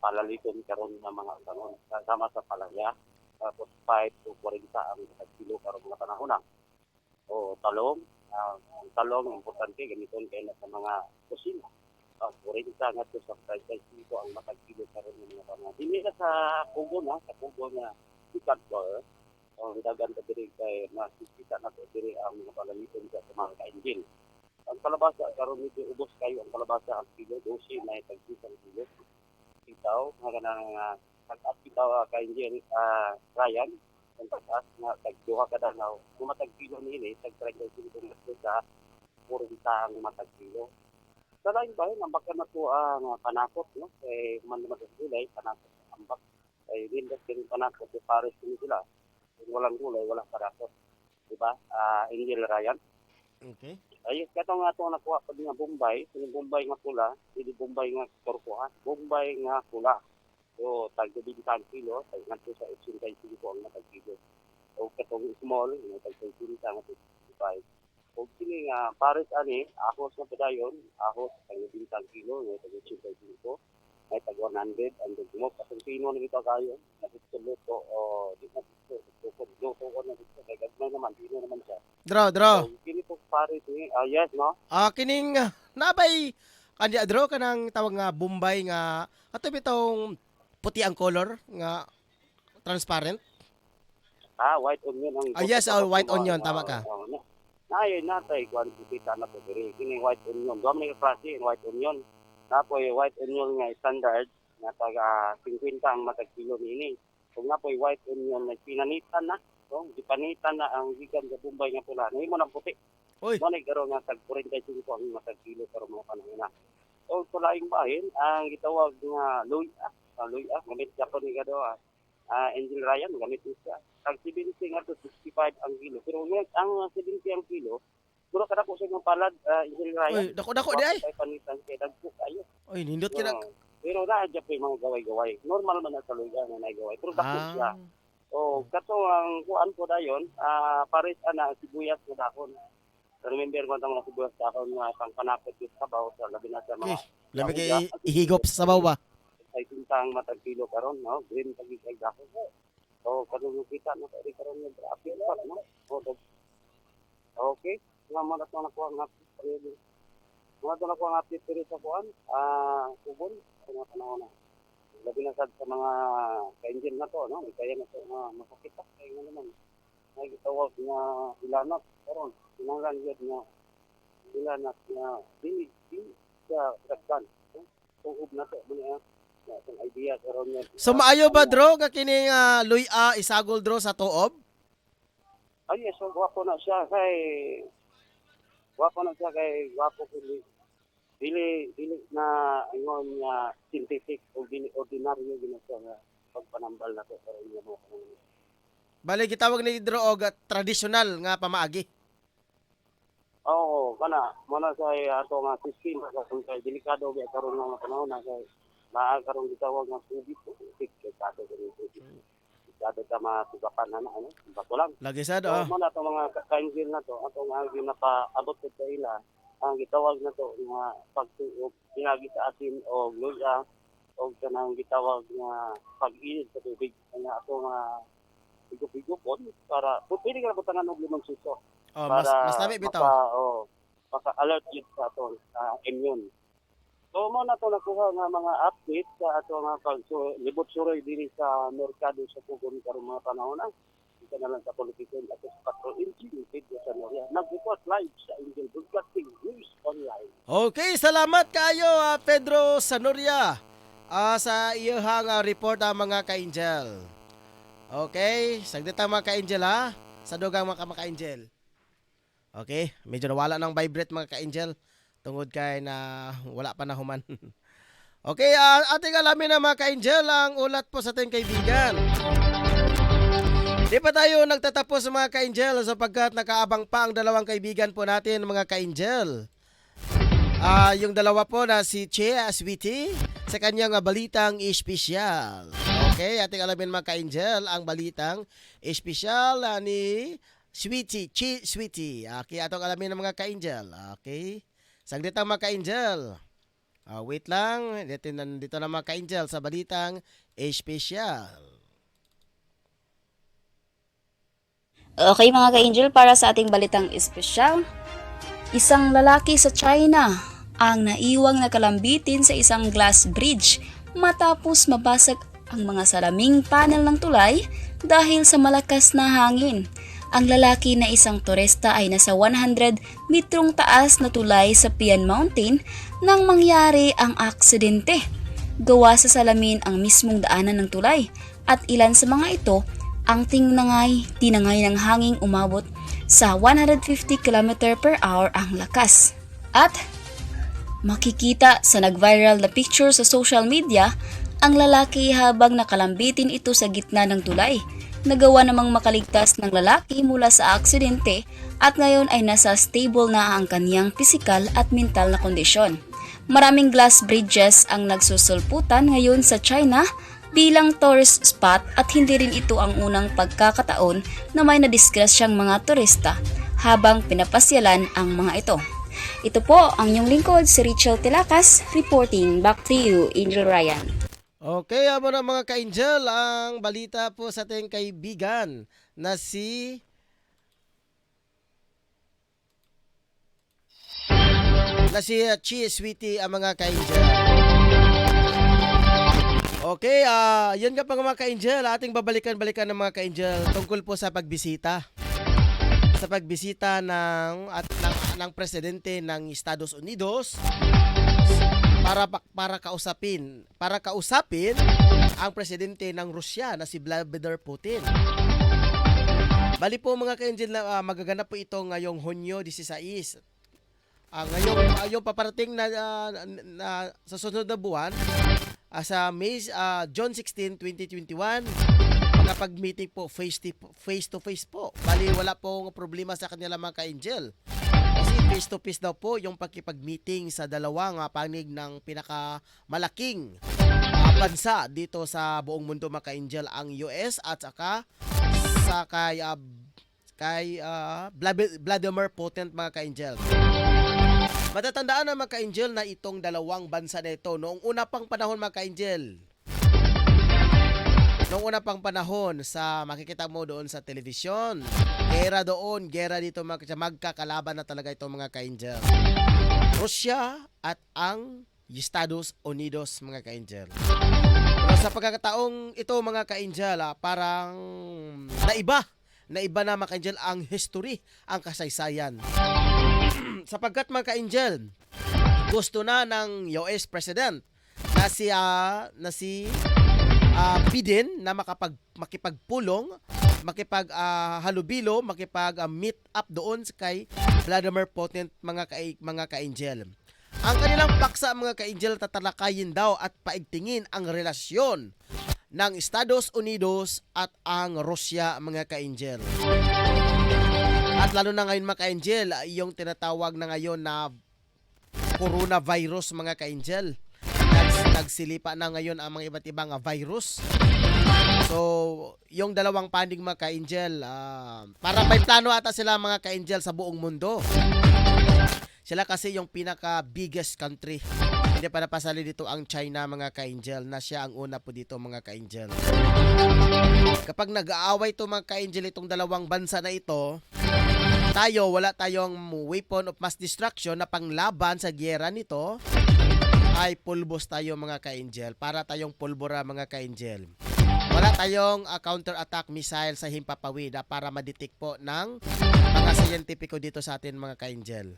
palaliton karon nga mga kanon sama sa palaya tapos 5 to 40 ang kilo karon mga panahon na. O talong, ang importante gamiton kay na sa mga kusina. 40 nga to sa price dito ang matag kilo karon ng mga panahon. Dili na sa kubo na sikat ba ang dagan ta diri kay makikita nato diri ang mga palaliton sa mga ka-engine. Ang kalabasa karon medyo ubos kayo ang kalabasa ang kilo 12 na tag-isang kilo. Itaw nga kanang tag-apitaw ka-engine Ryan ang pagkas nga tag-duha kada naw kumatag kilo niini tag-30 kilo sa 40 ang matag kilo. Sa lain ba ang baka na to ang panakot no kay man sa gulay panakot ambak kay dindas din panakot sa pares ni sila. Kung walang gulay walang panakot. Diba? Angel Ryan. Okay. Ay katong nga to nakuha pag nga Bombay, yung Bombay nga pula, hindi Bombay nga turkuha, Bombay nga pula. So tag 20 kilo, tag ngadto sa 85 ang natag kilo. O katong small, nga tag 20 nga 55. O nga pares ani ahos na padayon, ahos ang bintang kilo nga tag 85 ay tag 100 ang mo pasentino ni kita kayo nakita luto o di na luto ko na dito kay gagmay naman dino naman siya. Draw. So, kini po pares ni yes no. Kining nabay kandi draw kanang tawag nga Bombay nga ato bitong puti ang color nga transparent. White onion ang Yes, white onion, tama ka. Naay natay kwan kita na po diri kini white onion. Duha man ka klase white onion. Napoy white onion nga standard nga taga 50 ang matag kilo niini. Kung napoy white onion na pinanitan na, so gipanitan na ang gikan sa Bombay nga pula. Nahimo nang puti. Oy. Mo nay garo nga tag 45 ang matag kilo pero mo kanina. O sa laing bahin ang gitawag nga luya. Luya gamit Japan ni gado. Angel Ryan gamit siya. Ang 70 nga to 65 ang kilo. Pero ang 70 ang kilo, puro kada ko sa mga palad Angel Ryan. Oy, dako di ay. Ay panitan kay dagko kayo. Oy, nindot kina. Pero na adya pa yung mga gaway-gaway. Normal man na sa luya nga naigaway. Pero dako siya. O kato ang kuan ko dayon, pares ana sibuyas ko dakon. Remember mo tang mga sibuyas dakon nga pang panapit yung sabaw sa labi na sa mga Labi kay ihigop sa sabaw ba? ay tintang matag kilo karon no green pagi kay dakon. So kanung kita na kay karon nga grabe pa no. Okay, nga mo na to na ko ang update. Mga to na ko ang update diri sa kuan. Kubon ano panahon na. Labi na sa mga ka-engine na to no, kaya na to makakita kay nga naman. Ay gitawag nga ilanot karon. Kinahanglan gyud nga ilanot nga dili sa dagkan. Tuob na to mo ang idea karon nga. So maayo ba draw ka kini luya isagol draw sa tuob? Ay yes, so wapo na siya kay wapo ko dili na ingon nga synthetic o dili ordinaryo ginasa nga pagpanambal na to karon nga mo. Bali gitawag ni draw og traditional nga pamaagi. Oo, kana mo na sa ato nga system kay delikado ba karon nga panahon na kay karon gitawag nga tubig kay kato diri. Dado ta matugapan na ano, bato lang. Lagi sad So, mo na to mga kaingil na to, ato nga ginapaabot ko sa ila, ang gitawag na to nga pagtuog pinagi sa atin o luya o kanang gitawag nga pag-init sa tubig nga ato nga higop-higopon para pwede ka butangan og limang suso. Mas lami bitaw. Maka-alert yun sa ato immune. So mo na to nakuha nga mga update sa ato nga libot suroy diri sa merkado sa Pugon karong mga panahon na. Ika na lang sa politician at sa Patrol Engine sa Noria. Nag-report live sa Angel Broadcasting News Online. Okay, salamat kayo Pedro Sanoria sa iyong report mga ka-angel. Okay, saglit mga ka-angel ha. Sa dugang mga ka-angel. Okay, medyo nawala ng vibrate mga ka-angel. Tungod kay na wala pa na human. Okay, ating alamin na mga ka-angel ang ulat po sa ating kaibigan. Di pa tayo nagtatapos mga ka-angel sapagkat nakaabang pa ang dalawang kaibigan po natin mga ka-angel. Yung dalawa po na si Che Sweetie sa kanyang balitang espesyal. Okay, ating alamin mga ka-angel ang balitang espesyal ni Sweetie, Che Sweetie. Okay, atong alamin ng mga ka-angel. Okay. Saglit ang mga ka-angel. Wait lang. Dito na mga ka-angel sa balitang espesyal. Okay mga ka-angel, para sa ating balitang espesyal, isang lalaki sa China ang naiwang nakalambitin sa isang glass bridge matapos mabasag ang mga salaming panel ng tulay dahil sa malakas na hangin. Ang lalaki na isang turista ay nasa 100 metrong taas na tulay sa Pian Mountain nang mangyari ang aksidente. Gawa sa salamin ang mismong daanan ng tulay at ilan sa mga ito ang tinangay ng hanging umabot sa 150 km per hour ang lakas. At makikita sa nag-viral na picture sa social media ang lalaki habang nakalambitin ito sa gitna ng tulay. Nagawa namang makaligtas ng lalaki mula sa aksidente at ngayon ay nasa stable na ang kanyang pisikal at mental na kondisyon. Maraming glass bridges ang nagsusulputan ngayon sa China bilang tourist spot at hindi rin ito ang unang pagkakataon na may nadisgrasyang mga turista habang pinapasyalan ang mga ito. Ito po ang inyong lingkod, si Rachel Tilakas, reporting back to you, Angel Ryan. Okay, amo na mga ka-angel, ang balita po sa ating kaibigan na si Chi Sweetie, ang mga ka-angel. Okay, yun nga pa mga ka-angel, ating babalikan-balikan ng mga ka-angel tungkol po sa pagbisita. Sa pagbisita ng presidente ng Estados Unidos para kausapin ang presidente ng Russia na si Vladimir Putin. Bali po mga ka-angel, magaganap po ito ngayong Hunyo 16. Ngayong paparating na sa sunod na buwan, sa June 16, 2021, makapag-meeting po face to face po. Bali wala pong problema sa kanila mga ka-angel. Kasi face to face daw po yung pakipag-meeting sa dalawang panig ng pinakamalaking bansa dito sa buong mundo mga ka-angel, ang US at saka sa kay Vladimir Putin mga ka-angel. Matatandaan na mga ka-angel na itong dalawang bansa na ito noong una pang panahon mga ka-angel. Noong una pang panahon sa makikita mo doon sa telebisyon, gera dito magkakalaban na talaga itong mga ka-angel. Russia at ang Estados Unidos mga ka-angel. Pero sa pagkakataong ito mga ka-angel, parang naiba na mga ka-angel ang history, ang kasaysayan. Sapagkat mga ka-angel, gusto na ng US President na si Biden na makipagpulong, makipaghalubilo, meet up doon kay Vladimir Putin mga ka-angel. Ang kanilang paksa mga ka-angel, tatalakayin daw at paigtingin ang relasyon ng Estados Unidos at ang Russia mga ka-angel. At lalo na ngayon mga ka-angel, yung tinatawag na ngayon na coronavirus mga ka-angel. Nagsilipa na ngayon ang mga iba't ibang virus. So, yung dalawang panig mga ka-angel, para may plano ata sila mga ka-angel sa buong mundo. Sila kasi yung pinaka-biggest country. Hindi pa napasali dito ang China mga ka-angel, na siya ang una po dito mga ka-angel. Kapag nag-aaway to mga ka-angel itong dalawang bansa na ito, wala tayong weapon of mass destruction na panglaban sa giyera nito, ay pulbos tayo mga ka-angel. Para tayong pulbura mga ka-angel. Wala tayong counter-attack missile sa himpapawid para ma-detect po ng mga scientifico dito sa atin mga ka-angel.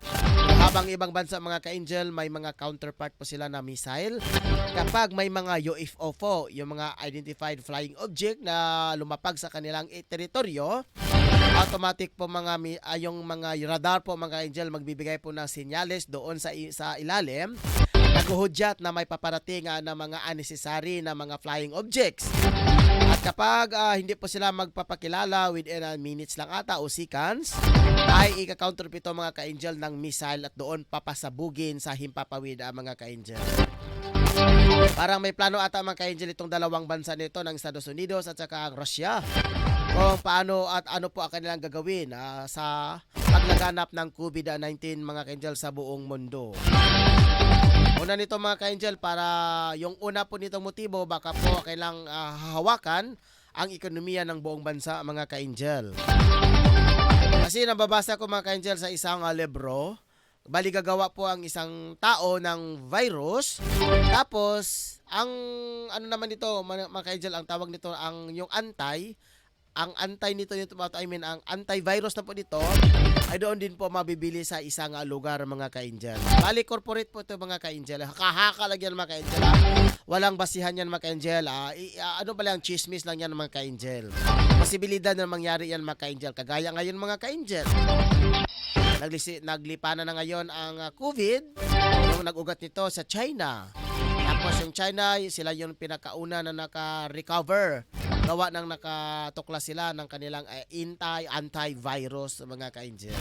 Habang ibang bansa mga ka-angel, may mga counterpart po sila na missile. Kapag may mga UFO po, yung mga identified flying object na lumapag sa kanilang teritoryo, automatic po yung mga radar po mga ka-angel magbibigay po ng senyales doon sa ilalim, naguhudyat na may paparating na mga unnecessary na mga flying objects. At kapag hindi po sila magpapakilala within minutes lang ata o seconds, ay ika-counter po ito mga ka-angel ng missile at doon papasabugin sa himpapawid mga ka-angel. Parang may plano ata mga ka-angel itong dalawang bansa nito ng Estados Unidos at saka ang Russia kung paano at ano po ang kanilang gagawin sa paglaganap ng COVID-19 mga ka-angel sa buong mundo. Una nito mga ka-angel, para yung una po nitong motibo, baka po kailang hahawakan ang ekonomiya ng buong bansa mga ka-angel. Kasi nababasa ko mga ka-angel sa isang libro, bali gagawa po ang isang tao ng virus, tapos ang ano naman nito mga ka-angel, ang tawag nito yung ang antivirus na po nito ay doon din po mabibili sa isang lugar mga ka-angel. Bali corporate po ito mga ka-angel. Haka lang yan mga ka-angel. Walang basihan yan mga ka-angel. Ano pala ang chismis lang yan mga ka-angel. Posibilidad na mangyari yan mga ka-angel. Kagaya ngayon mga ka-angel. Naglipanan na ngayon ang COVID. Yung nag-ugat nito sa China. Tapos yung China, sila yung pinakauna na naka-recover. Gawa nang nakatukla sila ng kanilang antivirus mga ka-angel.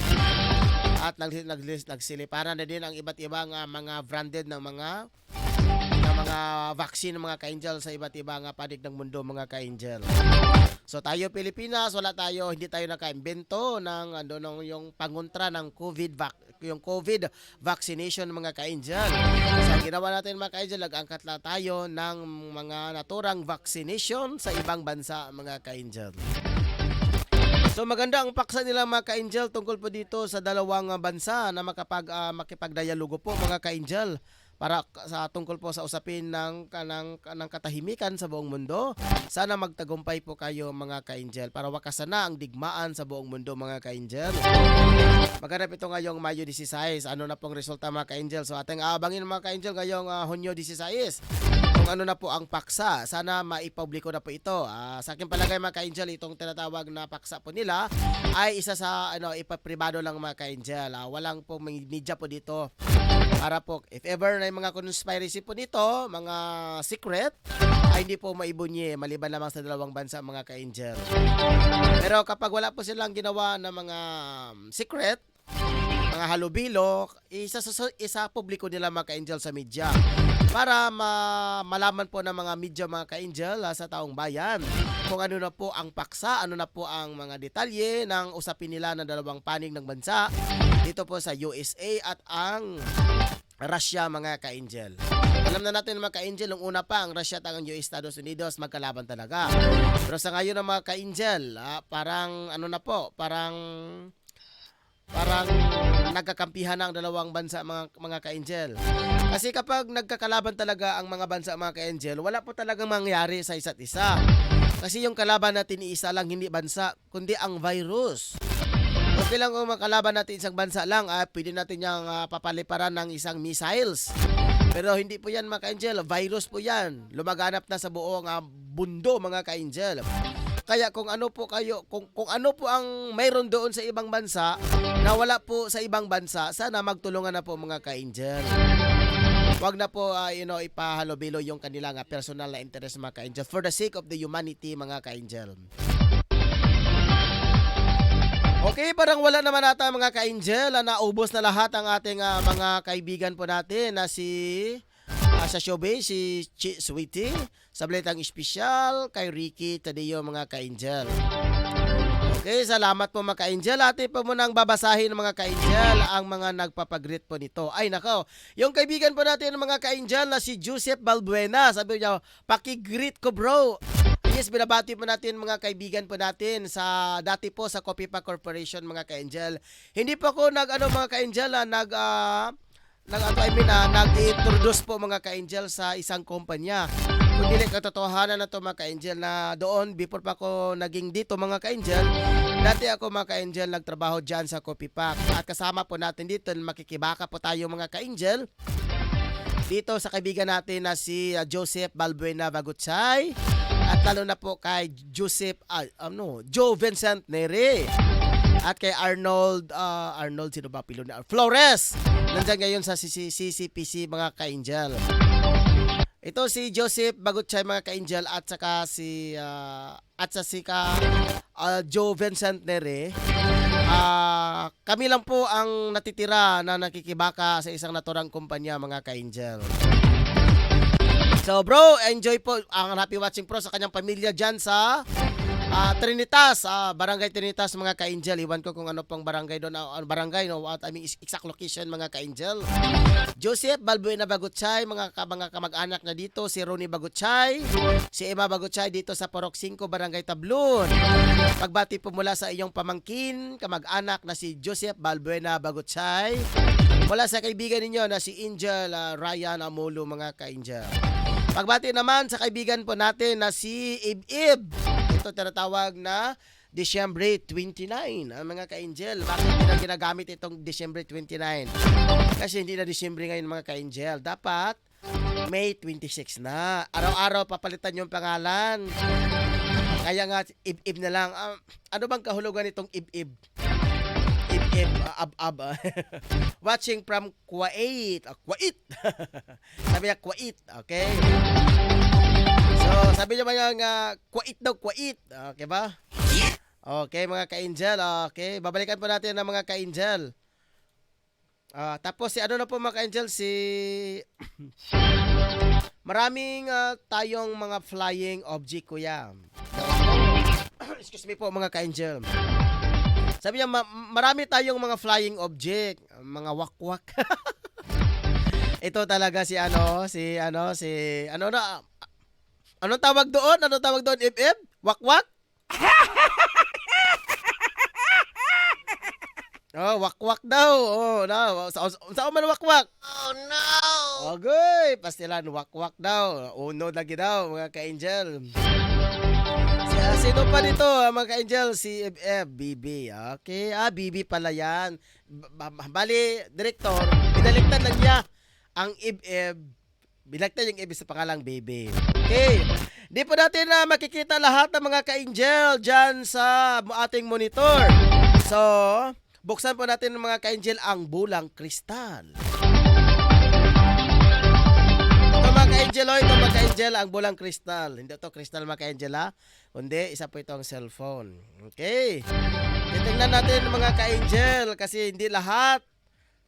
At nagsiliparan na din ang iba't ibang mga branded ng mga mga vaccine mga ka-angel sa iba't ibang panig ng mundo mga ka-angel. So tayo Pilipinas, hindi tayo nakaimbento ng yung pangontra ng yung COVID vaccination mga ka-angel. So ang ginawa natin mga ka-angel, nag-angkat lang tayo ng mga naturang vaccination sa ibang bansa mga ka-angel. So maganda ang paksa nila mga ka-angel tungkol po dito sa dalawang bansa na makipagdialogo po mga ka-angel para sa tungkol po sa usapin ng katahimikan sa buong mundo. Sana magtagumpay po kayo mga ka-angel para wakasan na ang digmaan sa buong mundo mga ka-angel. Maganap ito ngayong Mayo 16. Ano na pong resulta mga ka-angel? So ating aabangin mga ka-angel ngayong Hunyo 16. Kung ano na po ang paksa. Sana maipubliko na po ito. Sa akin palagay mga ka-angel, itong tinatawag na paksa po nila ay isa sa ipapribado lang mga ka-angel. Walang po media po dito. Para po, if ever na mga conspiracy po nito, mga secret, ay hindi po maibunye maliban lamang sa dalawang bansa mga ka-angel. Pero kapag wala po silang ginawa na mga secret, mga halubilo, isa publiko nila mga ka-angel sa media para malaman po ng mga media mga ka-angel sa taong bayan kung ano na po ang paksa, ano na po ang mga detalye ng usapin nila ng dalawang panig ng bansa dito po sa USA at ang Russia mga ka-angel. Alam na natin mga ka-angel, nung una pa ang Russia at ang US Estados Unidos magkalaban talaga. Pero sa ngayon ng mga ka-angel, parang nagkakampihan na ang dalawang bansa mga ka-angel. Kasi kapag nagkakalaban talaga ang mga bansa mga ka-angel, wala po talagang mangyari sa isa't isa. Kasi yung kalaban natin iisa lang, hindi bansa, kundi ang virus. Okay lang kung makalaban natin isang bansa lang, pwede natin niyang papaliparan ng isang missiles. Pero hindi po yan mga ka-angel, virus po yan. Lumaganap na sa buong mundo mga ka-angel. Kaya kung ano po ang mayroon doon sa ibang bansa na wala po sa ibang bansa, sana magtulungan na po mga ka-angel. Wag na po ipahalubilo yung kanilang personal na interest mga ka-angel for the sake of the humanity mga ka-angel. Okay, parang wala naman ata mga ka-angel. Naubos na lahat ang ating mga kaibigan po natin na sa showbiz, si Chi Sweetie, sa Balitang Espesyal, kay Ricky Tadeo mga ka-angel. Okay, salamat po mga ka-angel. Ate po munang babasahin mga ka-angel ang mga nagpapagreet po nito. Ay nako, yung kaibigan po natin mga ka-angel na si Joseph Balbuena, sabi niya, paki-greet ko bro. Yes, binabati po natin mga kaibigan po natin sa dati po sa Coffee Pack Corporation mga ka-angel. Hindi po ako mga ka-angel nag-introduce po mga ka-angel sa isang kumpanya. Kung hindi katotohanan na to mga ka-angel na doon before pa ako naging dito mga ka-angel, dati ako mga ka-angel nagtrabaho dyan sa Coffee Pack. At kasama po natin dito, makikibaka po tayo mga ka-angel dito sa kaibigan natin na si Joseph Balbuena Bagutsay. At lalo na po kay Joe Vincent Nere. At kay Arnold sino ba pilo na? Flores. Nandiyan ngayon sa CCPC mga ka-angel. Ito si Joseph Bagutsay mga ka-angel at saka si Joe Vincent Nere. Kami lang po ang natitira na nakikibaka sa isang naturang kumpanya mga ka-angel. So bro, enjoy po ang happy watching pro sa kanyang pamilya dyan sa Trinitas, Barangay Trinitas mga ka-angel. Iwan ko kung ano pang barangay doon, exact location mga ka-angel. Joseph Balbuena Bagutsay, mga kamag-anak na dito, si Ronnie Bagutsay, si Emma Bagutsay dito sa Porok 5, Barangay Tablon. Pagbati po mula sa iyong pamangkin, kamag-anak na si Joseph Balbuena Bagutsay. Mula sa kaibigan ninyo na si Angel Ryan Amolo mga ka-angel. Pagbati naman sa kaibigan po natin na si Ib. Ito tinatawag na Disyembre 29. Mga ka-angel, bakit hindi na ginagamit itong Disyembre 29? Kasi hindi na Disyembre ngayon mga ka-angel. Dapat May 26 na. Araw-araw papalitan yung pangalan. Kaya nga, Ib na lang. Ano bang kahulugan itong Ib? Watching from Kuwait. Kuwait. Sabi niya Kuwait. Okay. So, sabi niya mga Kuwait daw, Kuwait. Okay ba? Okay, mga ka-angel. Okay. Babalikan po natin ng mga ka-angel. Tapos si ano na po mga ka-angel, si maraming tayong mga flying object kuya. Excuse me po mga ka-angel. Sabi niya marami tayong mga flying object, mga wakwak. Ito talaga si ano na anong tawag doon? Anong tawag doon? If? Wakwak? Oh, wakwak daw. Oh, no. Saan man wakwak? Oh, no. Okay, pastilan, wakwak daw. Uno lagi daw, mga ka-angel. Sino pa dito, mga ka-angel? Si FF, BB. Okay, BB pala yan. Bali, director, binaligtad lang niya ang FF. Binagtad yung FF sa pangalang BB. Okay. Di po natin na makikita lahat ng mga ka-angel dyan sa ating monitor. So, buksan po natin mga ka-angel ang bulang kristal. Ito mga ka-angel, ito mga ka-angel ang bulang kristal. Hindi ito kristal mga ka-angel kundi isa po itong cellphone. Okay. Titingnan natin mga ka-angel kasi hindi lahat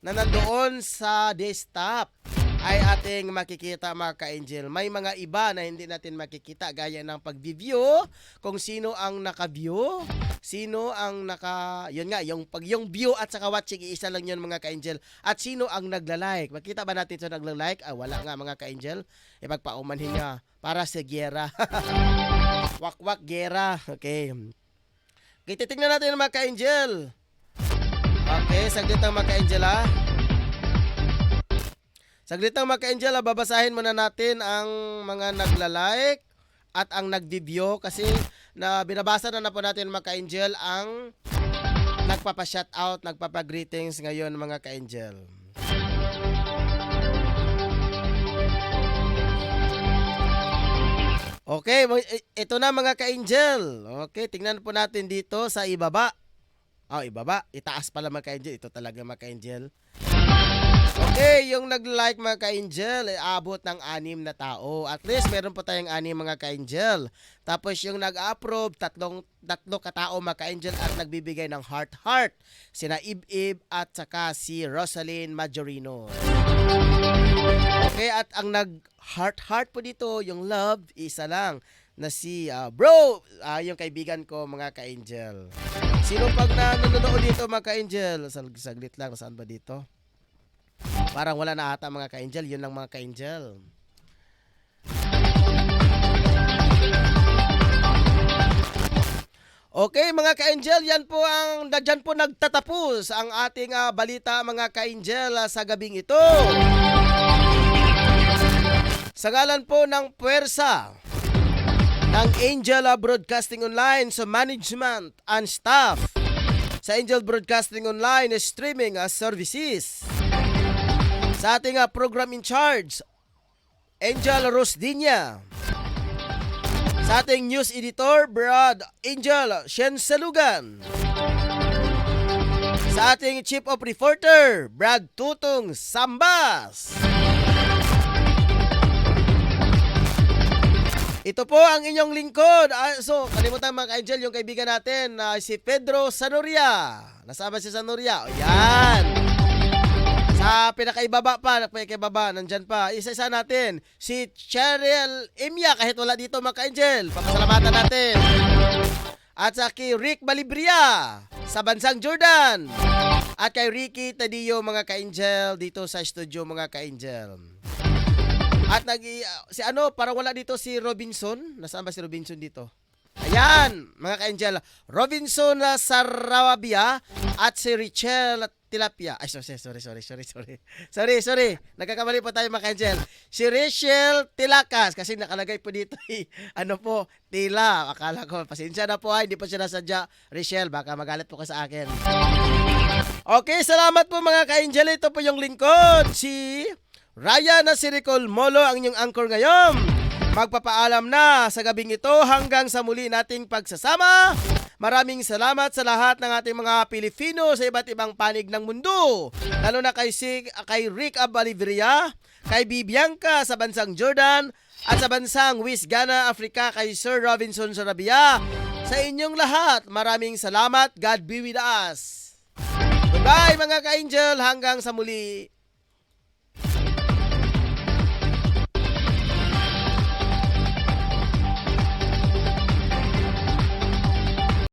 na nandoon sa desktop ay ating makikita mga ka-angel. May mga iba na hindi natin makikita gaya ng pag-view, kung sino ang naka-view, sino ang yun nga, yung view at saka watching, iisa lang yun mga ka-angel. At sino ang nagla-like. Makita ba natin ito nagla-like? Wala nga mga ka-angel. Ipagpaumanhin niya para sa gera. Wakwak gera. Okay. Okay, titignan natin mga ka-angel. Okay, saglit ang mga ka-angel Saglit ang mga ka-angel, babasahin muna natin ang mga nagla-like at ang nag-view kasi na binabasa na po natin mga ka-angel ang nagpapa-shoutout, nagpapa-greetings ngayon mga ka-angel. Okay, ito na mga ka-angel. Okay, tingnan po natin dito sa ibaba. Ibaba. Itaas pala mga ka-angel. Ito talaga mga ka-angel. Okay, yung nag-like mga ka-angel, abot ng 6 na tao. At least meron po tayong 6 mga ka-angel. Tapos yung nag-approve, tatlo katao mga ka-angel at nagbibigay ng heart. Sina Ib at saka si Rosalyn Majorino. Okay, at ang nag-heart po dito, yung love, isa lang na si bro, yung kaibigan ko mga ka-angel. Sino pag nanonood dito mga ka-angel? Saglit lang, saan ba dito? Parang wala na ata mga ka-angel. Yun lang mga ka-angel. Okay mga ka-angel, dyan po nagtatapos ang ating balita mga ka-angel sa gabing ito. Sa ngalan po ng puwersa ng Angel Broadcasting Online sa management and staff sa Angel Broadcasting Online streaming services. Sa ating program in charge, Angel Rosdinya. Sa ating news editor, Brad Angel Shensalugan. Sa ating chief of reporter, Brad Tutong Sambas. Ito po ang inyong lingkod. So, kalimutan mga ka-angel, yung kaibigan natin, si Pedro Sanoria. Nasama si Sanoria. O, yan. Sa pinakaibaba pa, nandyan pa. Isa-isa natin, si Cheryl Imya, kahit wala dito mga ka-angel. Papasalamatan natin. At sa kay Rick Balibria, sa bansang Jordan. At kay Ricky Tadio mga ka-angel, dito sa studio mga ka-angel. At parang wala dito si Robinson. Nasaan ba si Robinson dito? Ayan, mga ka-angel. Robinson Sarawabia at si Richel Tilapia. Ay, sorry. Nagkakamali po tayo mga ka-angel. Si Richel Tilakas. Kasi nakalagay po dito Tila. Akala ko, pasensya na po hindi po siya nasadya. Richel, baka magalit po ka sa akin. Okay, salamat po mga ka-angel. Ito po yung lingkod. Si Ryan Siricol Molo ang inyong anchor ngayon. Magpapaalam na sa gabing ito hanggang sa muli nating pagsasama. Maraming salamat sa lahat ng ating mga Pilipino sa iba't ibang panig ng mundo. Lalo na kay Rick Balivria, kay Bibianca sa bansang Jordan, at sa bansang Ghana, Africa kay Sir Robinson Sarabia. Sa inyong lahat, maraming salamat. God be with us. Good Bye mga ka-angel, hanggang sa muli.